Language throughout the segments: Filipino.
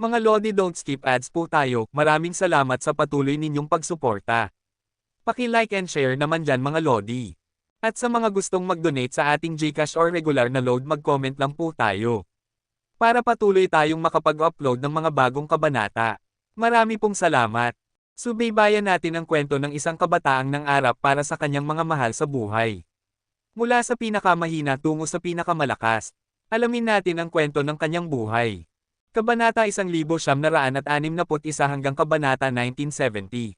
Mga Lodi, don't skip ads po tayo. Maraming salamat sa patuloy ninyong pagsuporta. Paki-like and share naman dyan mga Lodi. At sa mga gustong mag-donate sa ating GCash or regular na load, mag-comment lang po tayo. Para patuloy tayong makapag-upload ng mga bagong kabanata. Marami pong salamat. Subaybayan natin ang kwento ng isang kabataang nangarap para sa kanyang mga mahal sa buhay. Mula sa pinakamahina tungo sa pinakamalakas. Alamin natin ang kwento ng kanyang buhay. Kabanata 1961 hanggang Kabanata 1970.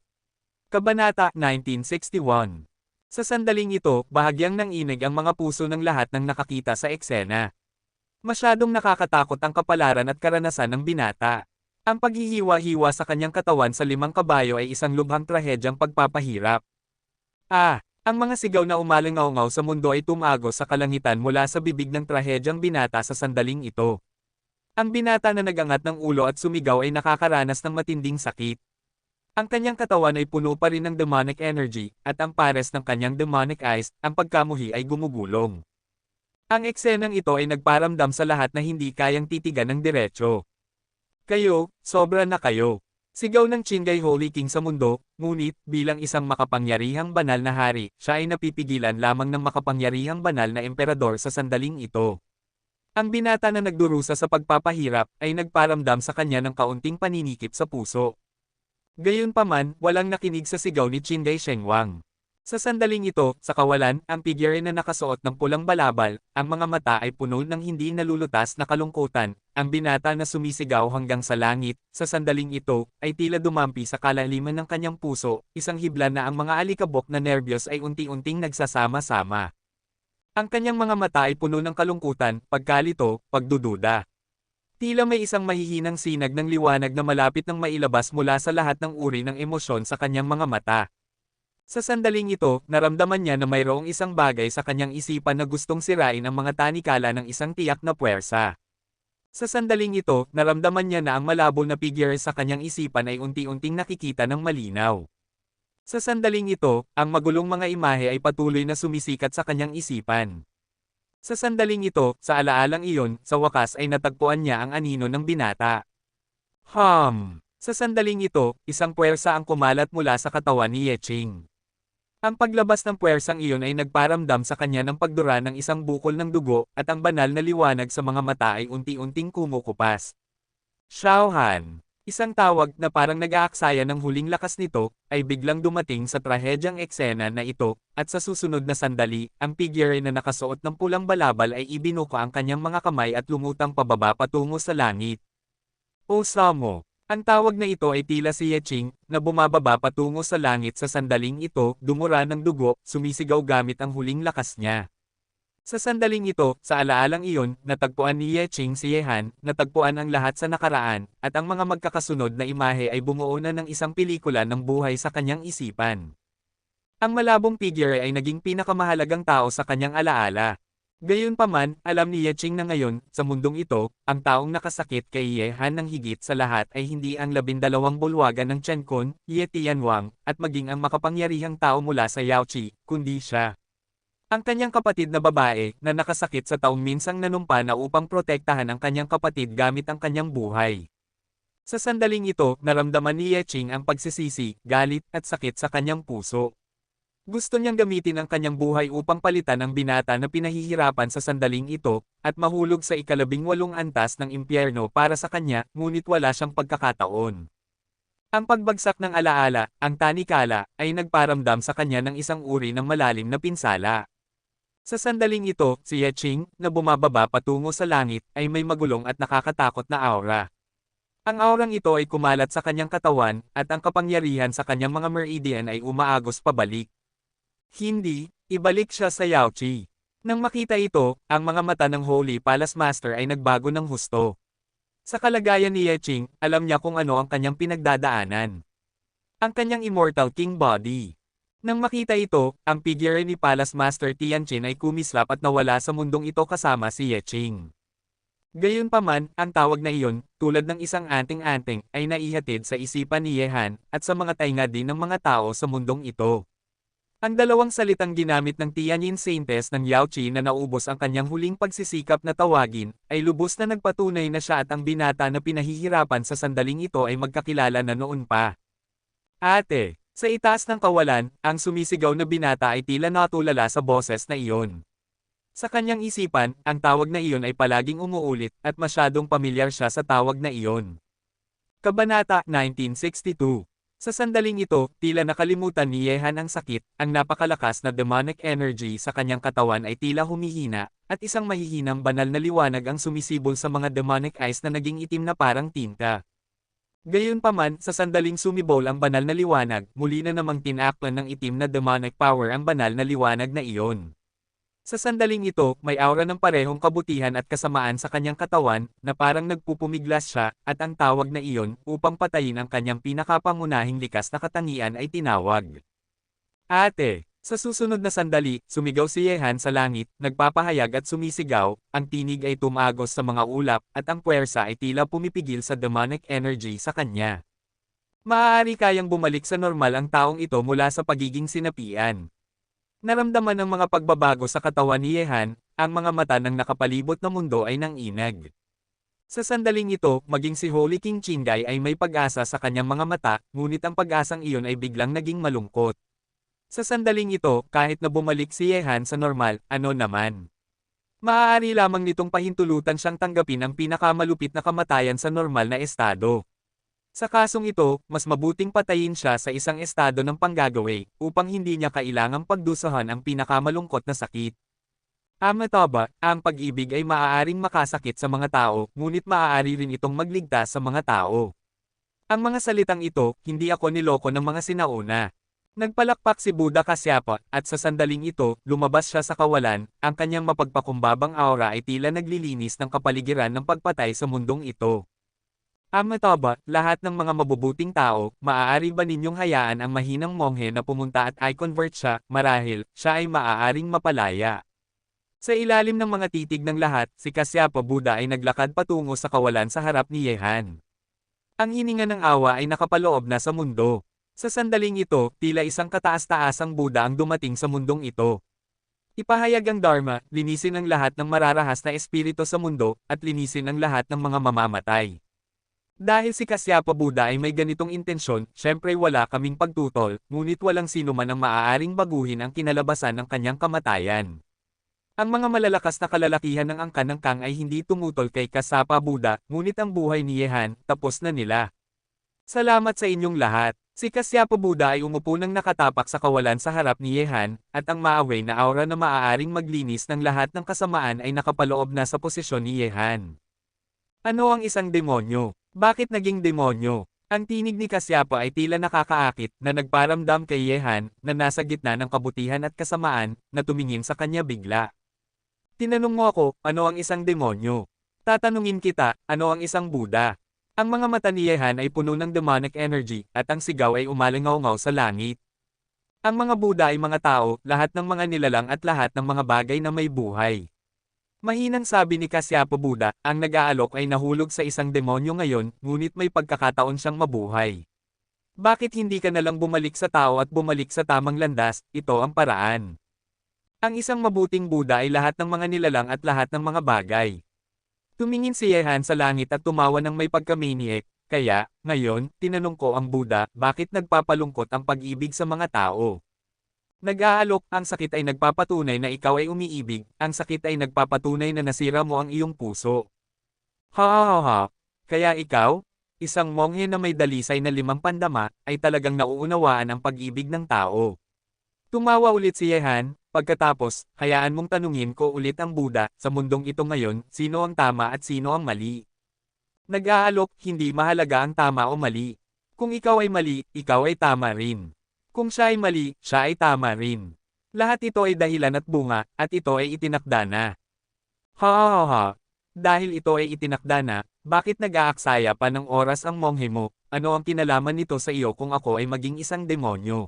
Kabanata 1961. Sa sandaling ito, bahagyang nanginig ang mga puso ng lahat ng nakakita sa eksena. Masyadong nakakatakot ang kapalaran at karanasan ng binata. Ang paghihiwa-hiwa sa kanyang katawan sa 5 kabayo ay isang lubhang trahedyang pagpapahirap. Ang mga sigaw na umalingaw-ngaw sa mundo ay tumago sa kalangitan mula sa bibig ng trahedyang binata sa sandaling ito. Ang binata na nagangat ng ulo at sumigaw ay nakakaranas ng matinding sakit. Ang kanyang katawan ay puno pa rin ng demonic energy, at ang pares ng kanyang demonic eyes, ang pagkamuhi ay gumugulong. Ang eksenang ito ay nagparamdam sa lahat na hindi kayang titigan ng diretsyo. Kayo, sobra na kayo. Sigaw ng Qinggai Holy King sa mundo, ngunit, bilang isang makapangyarihang banal na hari, siya ay napipigilan lamang ng makapangyarihang banal na emperador sa sandaling ito. Ang binata na nagdurusa sa pagpapahirap ay nagparamdam sa kanya ng kaunting paninikip sa puso. Gayunpaman, walang nakinig sa sigaw ni Qinggai Shengwang. Sa sandaling ito, sa kawalan, ang figure na nakasuot ng pulang balabal, ang mga mata ay puno ng hindi nalulutas na kalungkutan. Ang binata na sumisigaw hanggang sa langit, sa sandaling ito, ay tila dumampi sa kalaliman ng kanyang puso, isang hibla na ang mga alikabok na nerbiyos ay unti-unting nagsasama-sama. Ang kanyang mga mata ay puno ng kalungkutan, pagkalito, pagdududa. Tila may isang mahihinang sinag ng liwanag na malapit nang mailabas mula sa lahat ng uri ng emosyon sa kanyang mga mata. Sa sandaling ito, naramdaman niya na mayroong isang bagay sa kanyang isipan na gustong sirain ang mga tanikala ng isang tiyak na puwersa. Sa sandaling ito, naramdaman niya na ang malabo na figure sa kanyang isipan ay unti-unting nakikita ng malinaw. Sa sandaling ito, ang magulong mga imahe ay patuloy na sumisikat sa kanyang isipan. Sa sandaling ito, sa alaalang iyon, sa wakas ay natagpuan niya ang anino ng binata. Sa sandaling ito, isang puwersa ang kumalat mula sa katawan ni Yeqing. Ang paglabas ng puwersang iyon ay nagparamdam sa kanya ng pagdura ng isang bukol ng dugo, at ang banal na liwanag sa mga mata ay unti-unting kumukupas. Xiaohan. Isang tawag na parang nag-aaksaya ng huling lakas nito, ay biglang dumating sa trahedyang eksena na ito, at sa susunod na sandali, ang figure na nakasuot ng pulang balabal ay ibinuka ang kanyang mga kamay at lumutang pababa patungo sa langit. Osamo. Ang tawag na ito ay tila si Yeqing, na bumababa patungo sa langit sa sandaling ito, dumura ng dugo, sumisigaw gamit ang huling lakas niya. Sa sandaling ito, sa alaalang iyon, natagpuan ni Yeqing si Yehan, natagpuan ang lahat sa nakaraan, at ang mga magkakasunod na imahe ay bumuo na ng isang pelikula ng buhay sa kanyang isipan. Ang malabong figure ay naging pinakamahalagang tao sa kanyang alaala. Gayunpaman, alam ni Yeqing na ngayon, sa mundong ito, ang taong nakasakit kay Yehan ng higit sa lahat ay hindi ang 12 bulwagan ng Chen-kun, Ye Tianwang, at maging ang makapangyarihang tao mula sa Yaoqi, kundi siya. Ang kanyang kapatid na babae, na nakasakit sa taong minsang nanumpa na upang protektahan ang kanyang kapatid gamit ang kanyang buhay. Sa sandaling ito, naramdaman ni Yeqing ang pagsisisi, galit, at sakit sa kanyang puso. Gusto niyang gamitin ang kanyang buhay upang palitan ang binata na pinahihirapan sa sandaling ito, at mahulog sa 18 antas ng impyerno para sa kanya, ngunit wala siyang pagkakataon. Ang pagbagsak ng alaala, ang tanikala, ay nagparamdam sa kanya ng isang uri ng malalim na pinsala. Sa sandaling ito, si Yeqing, na bumababa patungo sa langit, ay may magulong at nakakatakot na aura. Ang aurang ito ay kumalat sa kanyang katawan, at ang kapangyarihan sa kanyang mga meridian ay umaagos pabalik. Hindi, ibalik siya sa Yaoqi. Nang makita ito, ang mga mata ng Holy Palace Master ay nagbago ng husto. Sa kalagayan ni Yeqing, alam niya kung ano ang kanyang pinagdadaanan. Ang kanyang Immortal King Body. Nang makita ito, ang figure ni Palace Master Tianqin ay kumislap at nawala sa mundong ito kasama si Yeqing. Gayunpaman, ang tawag na iyon, tulad ng isang anting-anting, ay naihatid sa isipan ni Yehan, at sa mga tainga din ng mga tao sa mundong ito. Ang dalawang salitang ginamit ng Tianjin Saintes ng Yao Qi na naubos ang kanyang huling pagsisikap na tawagin, ay lubos na nagpatunay na siya at ang binata na pinahihirapan sa sandaling ito ay magkakilala na noon pa. Ate, sa itaas ng kawalan, ang sumisigaw na binata ay tila natulala sa boses na iyon. Sa kanyang isipan, ang tawag na iyon ay palaging umuulit at masyadong pamilyar siya sa tawag na iyon. Kabanata 1962. Sa sandaling ito, tila nakalimutan ni Yehan ang sakit, ang napakalakas na demonic energy sa kanyang katawan ay tila humihina, at isang mahihinang banal na liwanag ang sumisibol sa mga demonic eyes na naging itim na parang tinta. Gayunpaman, sa sandaling sumibol ang banal na liwanag, muli na namang tinakpan ng itim na demonic power ang banal na liwanag na iyon. Sa sandaling ito, may aura ng parehong kabutihan at kasamaan sa kanyang katawan, na parang nagpupumiglas siya, at ang tawag na iyon, upang patayin ang kanyang pinakapangunahing likas na katangian ay tinawag. Ate! Sa susunod na sandali, sumigaw si Yehan sa langit, nagpapahayag at sumisigaw, ang tinig ay tumagos sa mga ulap, at ang puwersa ay tila pumipigil sa demonic energy sa kanya. Maaari kayang bumalik sa normal ang taong ito mula sa pagiging sinapian. Naramdaman ng mga pagbabago sa katawan ni Yehan, ang mga mata ng nakapalibot na mundo ay nanginag. Sa sandaling ito, maging si Holy King Qinggai ay may pag-asa sa kanyang mga mata, ngunit ang pag-asang iyon ay biglang naging malungkot. Sa sandaling ito, kahit na bumalik si Yehan sa normal, ano naman? Maaari lamang nitong pahintulutan siyang tanggapin ang pinakamalupit na kamatayan sa normal na estado. Sa kasong ito, mas mabuting patayin siya sa isang estado ng panggagawi, upang hindi niya kailangang pagdusahan ang pinakamalungkot na sakit. Amataba, ang pag-ibig ay maaaring makasakit sa mga tao, ngunit maaari rin itong magligtas sa mga tao. Ang mga salitang ito, hindi ako niloko ng mga sinauna. Nagpalakpak si Buddha Kasyapa, at sa sandaling ito, lumabas siya sa kawalan, ang kanyang mapagpakumbabang aura ay tila naglilinis ng kapaligiran ng pagpatay sa mundong ito. Amataba, lahat ng mga mabubuting tao, maaari ba ninyong hayaan ang mahinang monghe na pumunta at i-convert siya, marahil, siya ay maaaring mapalaya. Sa ilalim ng mga titig ng lahat, si Kasyapa Buddha ay naglakad patungo sa kawalan sa harap ni Yehan. Ang hininga ng awa ay nakapaloob na sa mundo. Sa sandaling ito, tila isang kataas-taasang Buddha ang dumating sa mundong ito. Ipahayag ang Dharma, linisin ang lahat ng mararahas na espiritu sa mundo, at linisin ang lahat ng mga mamamatay. Dahil si Kasyapa Buddha ay may ganitong intensyon, syempre wala kaming pagtutol, ngunit walang sino man ang maaaring baguhin ang kinalabasan ng kanyang kamatayan. Ang mga malalakas na kalalakihan ng angkan ng Kang ay hindi tumutol kay Kasyapa Buddha, ngunit ang buhay ni Yehan, tapos na nila. Salamat sa inyong lahat. Si Kasyapa Buddha ay umupo ng nakatapak sa kawalan sa harap ni Yehan, at ang maaway na aura na maaaring maglinis ng lahat ng kasamaan ay nakapaloob na sa posisyon ni Yehan. Ano ang isang demonyo? Bakit naging demonyo? Ang tinig ni Kasyapa ay tila nakakaakit na nagparamdam kay Yehan na nasa gitna ng kabutihan at kasamaan na tumingin sa kanya bigla. Tinanong mo ako, ano ang isang demonyo? Tatanungin kita, ano ang isang Buddha? Ang mga mata ni Yehan ay puno ng demonic energy at ang sigaw ay umalingaw-ngaw sa langit. Ang mga Buddha ay mga tao, lahat ng mga nilalang at lahat ng mga bagay na may buhay. Mahinang sabi ni Kasyapa Buddha, ang nag-aalok ay nahulog sa isang demonyo ngayon, ngunit may pagkakataon siyang mabuhay. Bakit hindi ka nalang bumalik sa tao at bumalik sa tamang landas? Ito ang paraan. Ang isang mabuting Buddha ay lahat ng mga nilalang at lahat ng mga bagay. Tumingin si Yehan sa langit at tumawa ng may pagkamaniac, kaya, ngayon, tinanong ko ang Buddha, bakit nagpapalungkot ang pag-ibig sa mga tao? Nag-aalok, ang sakit ay nagpapatunay na ikaw ay umiibig, ang sakit ay nagpapatunay na nasira mo ang iyong puso. Ha. Kaya ikaw, isang monghe na may dalisay na 5 pandama, ay talagang nauunawaan ang pag-ibig ng tao. Tumawa ulit si Yehan, pagkatapos, hayaan mong tanungin ko ulit ang Buddha, sa mundong ito ngayon, sino ang tama at sino ang mali? Nag-aalok, hindi mahalaga ang tama o mali. Kung ikaw ay mali, ikaw ay tama rin. Kung siya ay mali, siya ay tama rin. Lahat ito ay dahilan at bunga, at ito ay itinakda na. Ha. Dahil ito ay itinakda na, bakit nag-aaksaya pa ng oras ang monghe mo? Ano ang kinalaman nito sa iyo kung ako ay maging isang demonyo?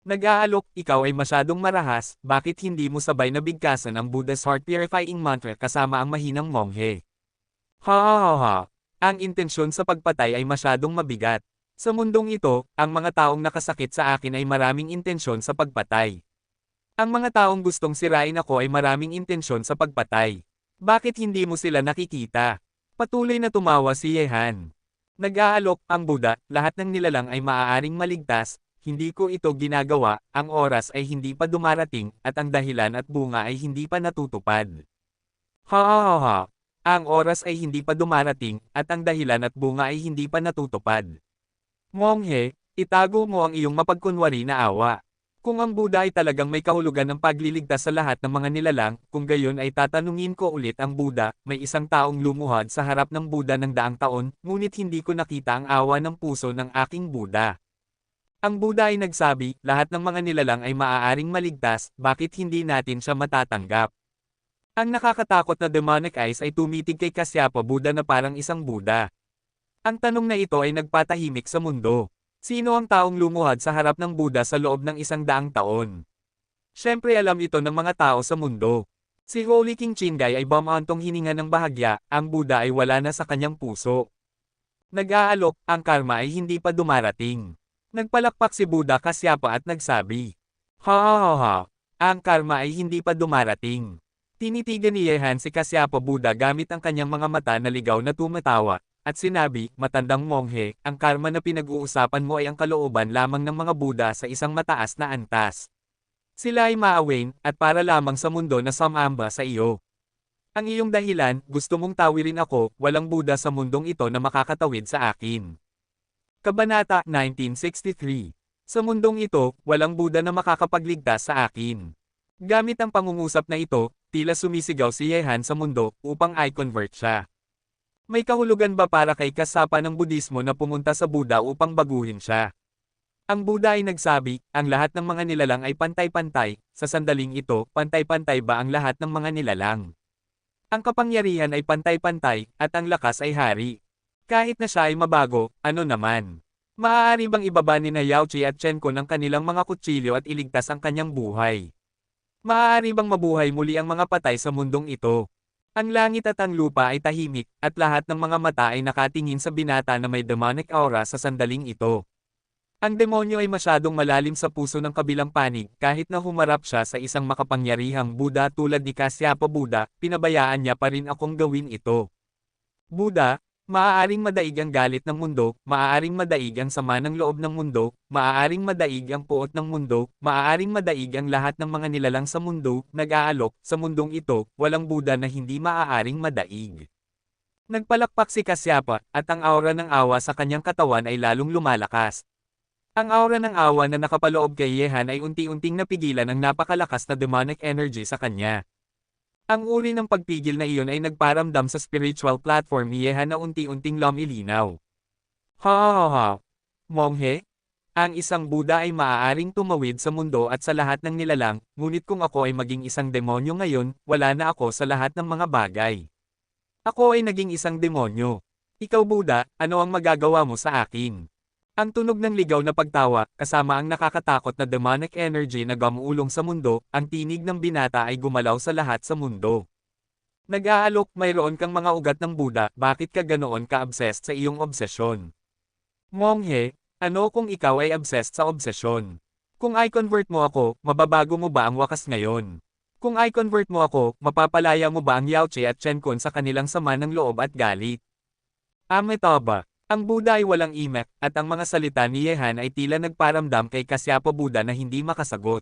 Nag-aalok, ikaw ay masyadong marahas, bakit hindi mo sabay na bigkasan ang Buddha's Heart Purifying Mantra kasama ang mahinang monghe? Ha. Ang intensyon sa pagpatay ay masyadong mabigat. Sa mundong ito, ang mga taong nakasakit sa akin ay maraming intensyon sa pagpatay. Ang mga taong gustong sirain ako ay maraming intensyon sa pagpatay. Bakit hindi mo sila nakikita? Patuloy na tumawa si Yehan. Nag-aalok ang Buddha, lahat ng nilalang ay maaaring maligtas, hindi ko ito ginagawa, ang oras ay hindi pa dumarating, at ang dahilan at bunga ay hindi pa natutupad. Ha ha ha ha. Ang oras ay hindi pa dumarating, at ang dahilan at bunga ay hindi pa natutupad. Monghe, itago mo ang iyong mapagkunwari na awa. Kung ang Buddha ay talagang may kahulugan ng pagliligtas sa lahat ng mga nilalang, kung gayon ay tatanungin ko ulit ang Buddha, may isang taong lumuhod sa harap ng Buddha ng daang taon, ngunit hindi ko nakita ang awa ng puso ng aking Buddha. Ang Buddha ay nagsabi, lahat ng mga nilalang ay maaaring maligtas, bakit hindi natin siya matatanggap? Ang nakakatakot na demonic eyes ay tumitig kay Kasyapa Buddha na parang isang Buddha. Ang tanong na ito ay nagpatahimik sa mundo. Sino ang taong lumuhod sa harap ng Buddha sa loob ng 100 taon? Siyempre alam ito ng mga tao sa mundo. Si Holy King Chinggay ay bumantong hininga ng bahagya, ang Buddha ay wala na sa kanyang puso. Nag-aalok, ang karma ay hindi pa dumarating. Nagpalakpak si Buddha Kasyapa at nagsabi, ha ha ha ha, ang karma ay hindi pa dumarating. Tinitigan ni Yehan si Kasyapa Buddha gamit ang kanyang mga mata na ligaw na tumatawa, at sinabi, matandang monghe, ang karma na pinag-uusapan mo ay ang kalooban lamang ng mga Buddha sa isang mataas na antas. Sila ay maawain, at para lamang sa mundo na sumamba sa iyo. Ang iyong dahilan, gusto mong tawirin ako, walang Buddha sa mundong ito na makakatawid sa akin. Kabanata 1963. Sa mundong ito, walang Buddha na makakapagligtas sa akin. Gamit ang pangungusap na ito, tila sumisigaw si Yehan sa mundo upang i-convert siya. May kahulugan ba para kay Kasyapa ng Budismo na pumunta sa Buddha upang baguhin siya? Ang Buddha ay nagsabi, ang lahat ng mga nilalang ay pantay-pantay, sa sandaling ito, pantay-pantay ba ang lahat ng mga nilalang? Ang kapangyarihan ay pantay-pantay, at ang lakas ay hari. Kahit na siya ay mabago, ano naman? Maaari bang ibaba ni na Yaochi at Chenkon ang kanilang mga kutsilyo at iligtas ang kanyang buhay? Maaari bang mabuhay muli ang mga patay sa mundong ito? Ang langit at ang lupa ay tahimik, at lahat ng mga mata ay nakatingin sa binata na may demonic aura sa sandaling ito. Ang demonyo ay masyadong malalim sa puso ng kabilang panig, kahit na humarap siya sa isang makapangyarihang Buddha tulad ni Kasyapa Buddha, pinabayaan niya pa rin akong gawin ito. Buddha, maaaring madaig ang galit ng mundo, maaaring madaig ang sama ng loob ng mundo, maaaring madaig ang puot ng mundo, maaaring madaig ang lahat ng mga nilalang sa mundo, nag-aalok, sa mundong ito, walang Buddha na hindi maaaring madaig. Nagpalakpak si Kasyapa, at ang aura ng awa sa kanyang katawan ay lalong lumalakas. Ang aura ng awa na nakapaloob kay Yehan ay unti-unting napigilan ang napakalakas na demonic energy sa kanya. Ang uri ng pagpigil na iyon ay nagparamdam sa spiritual platform ni Yehan na unti-unting lumilinaw. Ha ha ha ha. Monghe? Ang isang Buddha ay maaaring tumawid sa mundo at sa lahat ng nilalang, ngunit kung ako ay maging isang demonyo ngayon, wala na ako sa lahat ng mga bagay. Ako ay naging isang demonyo. Ikaw Buddha, ano ang magagawa mo sa akin? Ang tunog ng ligaw na pagtawa, kasama ang nakakatakot na demonic energy na gumuulong sa mundo, ang tinig ng binata ay gumalaw sa lahat sa mundo. Nag-aalok, mayroon kang mga ugat ng Buddha, bakit ka ganoon ka-obsessed sa iyong obsesyon? Monghe, ano kung ikaw ay obsessed sa obsesyon? Kung i-convert mo ako, mababago mo ba ang wakas ngayon? Kung i-convert mo ako, mapapalaya mo ba ang Yaochi at Chenkon sa kanilang sama ng loob at galit? Amitabha. Ang Buddha ay walang imek, at ang mga salita ni Yehan ay tila nagparamdam kay Kasyapa Buddha na hindi makasagot.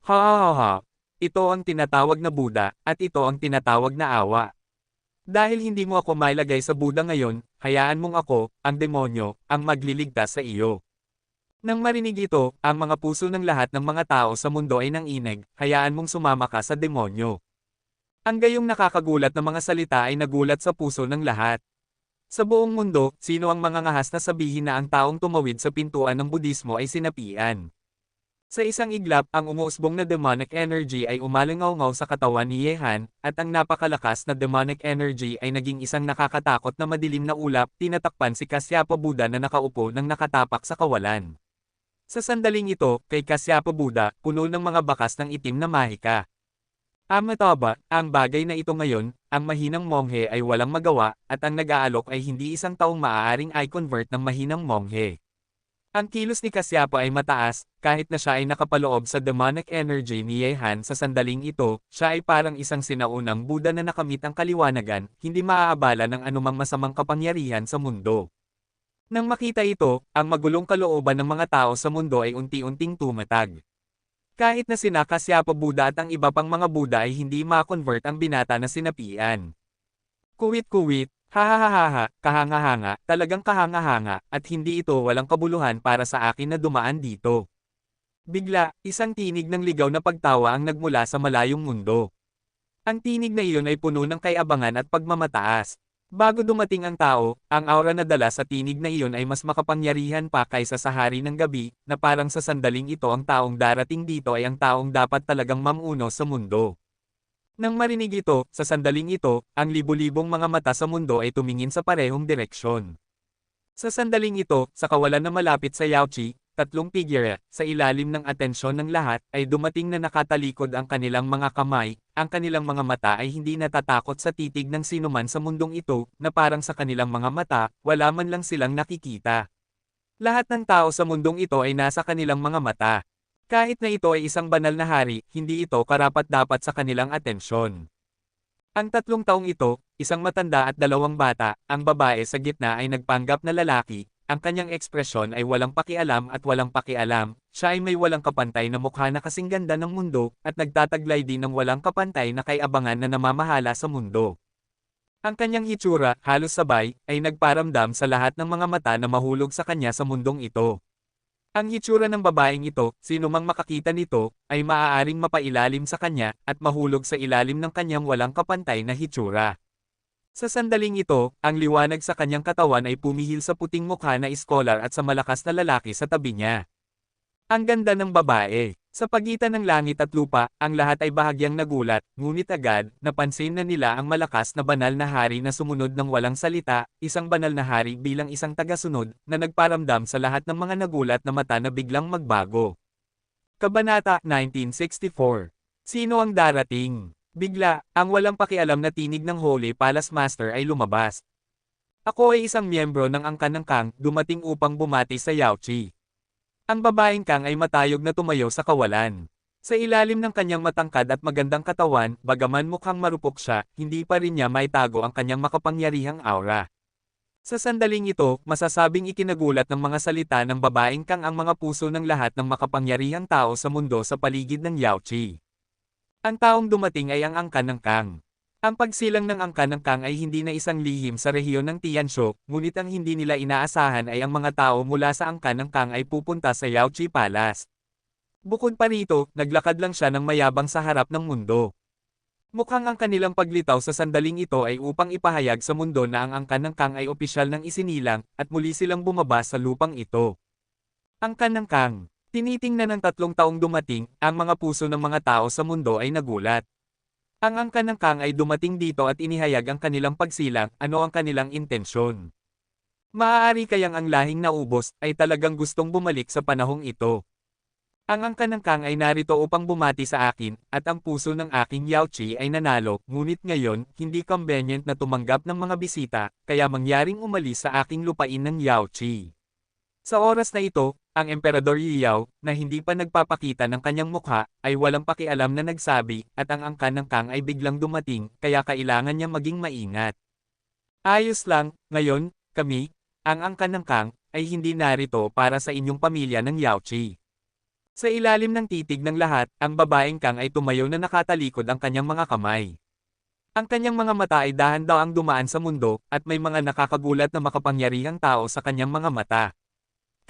Ha ha ha ha. Ito ang tinatawag na Buddha, at ito ang tinatawag na awa. Dahil hindi mo ako mailagay sa Buddha ngayon, hayaan mong ako, ang demonyo, ang magliligtas sa iyo. Nang marinig ito, ang mga puso ng lahat ng mga tao sa mundo ay nanginig, hayaan mong sumama ka sa demonyo. Ang gayong nakakagulat na mga salita ay nagulat sa puso ng lahat. Sa buong mundo, sino ang mangangahas na sabihin na ang taong tumawid sa pintuan ng Budismo ay sinapian? Sa isang iglap, ang umuusbong na demonic energy ay umalingaw-ngaw sa katawan ni Yehan, at ang napakalakas na demonic energy ay naging isang nakakatakot na madilim na ulap, tinatakpan si Kasyapa Buddha na nakaupo ng nakatapak sa kawalan. Sa sandaling ito, kay Kasyapa Buddha, puno ng mga bakas ng itim na mahika. Amatoba, ang bagay na ito ngayon, ang mahinang monghe ay walang magawa, at ang nag-aalok ay hindi isang taong maaaring i-convert ng mahinang monghe. Ang kilos ni Kasyapo ay mataas, kahit na siya ay nakapaloob sa demonic energy ni Yehan sa sandaling ito, siya ay parang isang sinaunang Buddha na nakamit ang kaliwanagan, hindi maaabala ng anumang masamang kapangyarihan sa mundo. Nang makita ito, ang magulong kalooban ng mga tao sa mundo ay unti-unting tumatag. Kahit na sina Kasyapo Buddha at ang iba pang mga Buddha ay hindi ma-convert ang binata na sinapian. Kuwit-kuwit, hahahaha, kahanga-hanga, talagang kahanga-hanga, at hindi ito walang kabuluhan para sa akin na dumaan dito. Bigla, isang tinig ng ligaw na pagtawa ang nagmula sa malayong mundo. Ang tinig na iyon ay puno ng kayabangan at pagmamataas. Bago dumating ang tao, ang aura na dala sa tinig na iyon ay mas makapangyarihan pa kaysa sa hari ng gabi, na parang sa sandaling ito ang taong darating dito ay ang taong dapat talagang mamuno sa mundo. Nang marinig ito, sa sandaling ito, ang libu-libong mga mata sa mundo ay tumingin sa parehong direksyon. Sa sandaling ito, sa kawalan na malapit sa Yaochi, tatlong figure, sa ilalim ng atensyon ng lahat, ay dumating na nakatalikod ang kanilang mga kamay, ang kanilang mga mata ay hindi natatakot sa titig ng sinuman sa mundong ito, na parang sa kanilang mga mata, wala man lang silang nakikita. Lahat ng tao sa mundong ito ay nasa kanilang mga mata. Kahit na ito ay isang banal na hari, hindi ito karapat-dapat sa kanilang atensyon. Ang tatlong taong ito, isang matanda at dalawang bata, ang babae sa gitna ay nagpanggap na lalaki, ang kanyang ekspresyon ay walang pakialam at walang pakialam, siya ay may walang kapantay na mukha na kasing ganda ng mundo, at nagtataglay din ng walang kapantay na kayabangan na namamahala sa mundo. Ang kanyang hitsura, halos sabay, ay nagparamdam sa lahat ng mga mata na mahulog sa kanya sa mundong ito. Ang hitsura ng babaeng ito, sino mang makakita nito, ay maaaring mapailalim sa kanya, at mahulog sa ilalim ng kanyang walang kapantay na hitsura. Sa sandaling ito, ang liwanag sa kanyang katawan ay pumihil sa puting mukha na iskolar at sa malakas na lalaki sa tabi niya. Ang ganda ng babae. Sa pagitan ng langit at lupa, ang lahat ay bahagyang nagulat, ngunit agad, napansin na nila ang malakas na banal na hari na sumunod ng walang salita, isang banal na hari bilang isang tagasunod, na nagparamdam sa lahat ng mga nagulat na mata na biglang magbago. Kabanata 1964. Sino ang darating? Bigla, ang walang pakialam na tinig ng Holy Palace Master ay lumabas. Ako ay isang miyembro ng angkan ng Kang, dumating upang bumati sa Yaochi. Ang babaeng Kang ay matayog na tumayo sa kawalan. Sa ilalim ng kanyang matangkad at magandang katawan, bagaman mukhang marupok siya, hindi pa rin niya maitago ang kanyang makapangyarihang aura. Sa sandaling ito, masasabing ikinagulat ng mga salita ng babaeng Kang ang mga puso ng lahat ng makapangyarihang tao sa mundo sa paligid ng Yaochi. Ang taong dumating ay ang angkan ng Kang. Ang pagsilang ng angkan ng Kang ay hindi na isang lihim sa rehiyon ng Tianshu, ngunit ang hindi nila inaasahan ay ang mga tao mula sa angkan ng Kang ay pupunta sa Yaochi Palace. Bukod pa rito, naglakad lang siya ng mayabang sa harap ng mundo. Mukhang ang kanilang paglitaw sa sandaling ito ay upang ipahayag sa mundo na ang angkan ng Kang ay opisyal ng isinilang, at muli silang bumaba sa lupang ito. Angkan ng Kang. Tinitingnan ng tatlong taong dumating, ang mga puso ng mga tao sa mundo ay nagulat. Ang angkan ng Kang ay dumating dito at inihayag ang kanilang pagsilang, ano ang kanilang intensyon. Maaari kayang ang lahing naubos ay talagang gustong bumalik sa panahong ito. Ang angkan ng Kang ay narito upang bumati sa akin, at ang puso ng aking Yaochi ay nanalo, ngunit ngayon, hindi convenient na tumanggap ng mga bisita, kaya mangyaring umalis sa aking lupain ng Yaochi. Sa oras na ito, ang Emperador Yiyao, na hindi pa nagpapakita ng kanyang mukha, ay walang pakialam na nagsabi, at ang angkan ng Kang ay biglang dumating, kaya kailangan niya maging maingat. Ayos lang, ngayon, kami, ang angkan ng Kang, ay hindi narito para sa inyong pamilya ng Yaochi. Sa ilalim ng titig ng lahat, ang babaeng Kang ay tumayo na nakatalikod ang kanyang mga kamay. Ang kanyang mga mata ay dahan-dahang dumaan sa mundo, at may mga nakakagulat na makapangyarihang tao sa kanyang mga mata.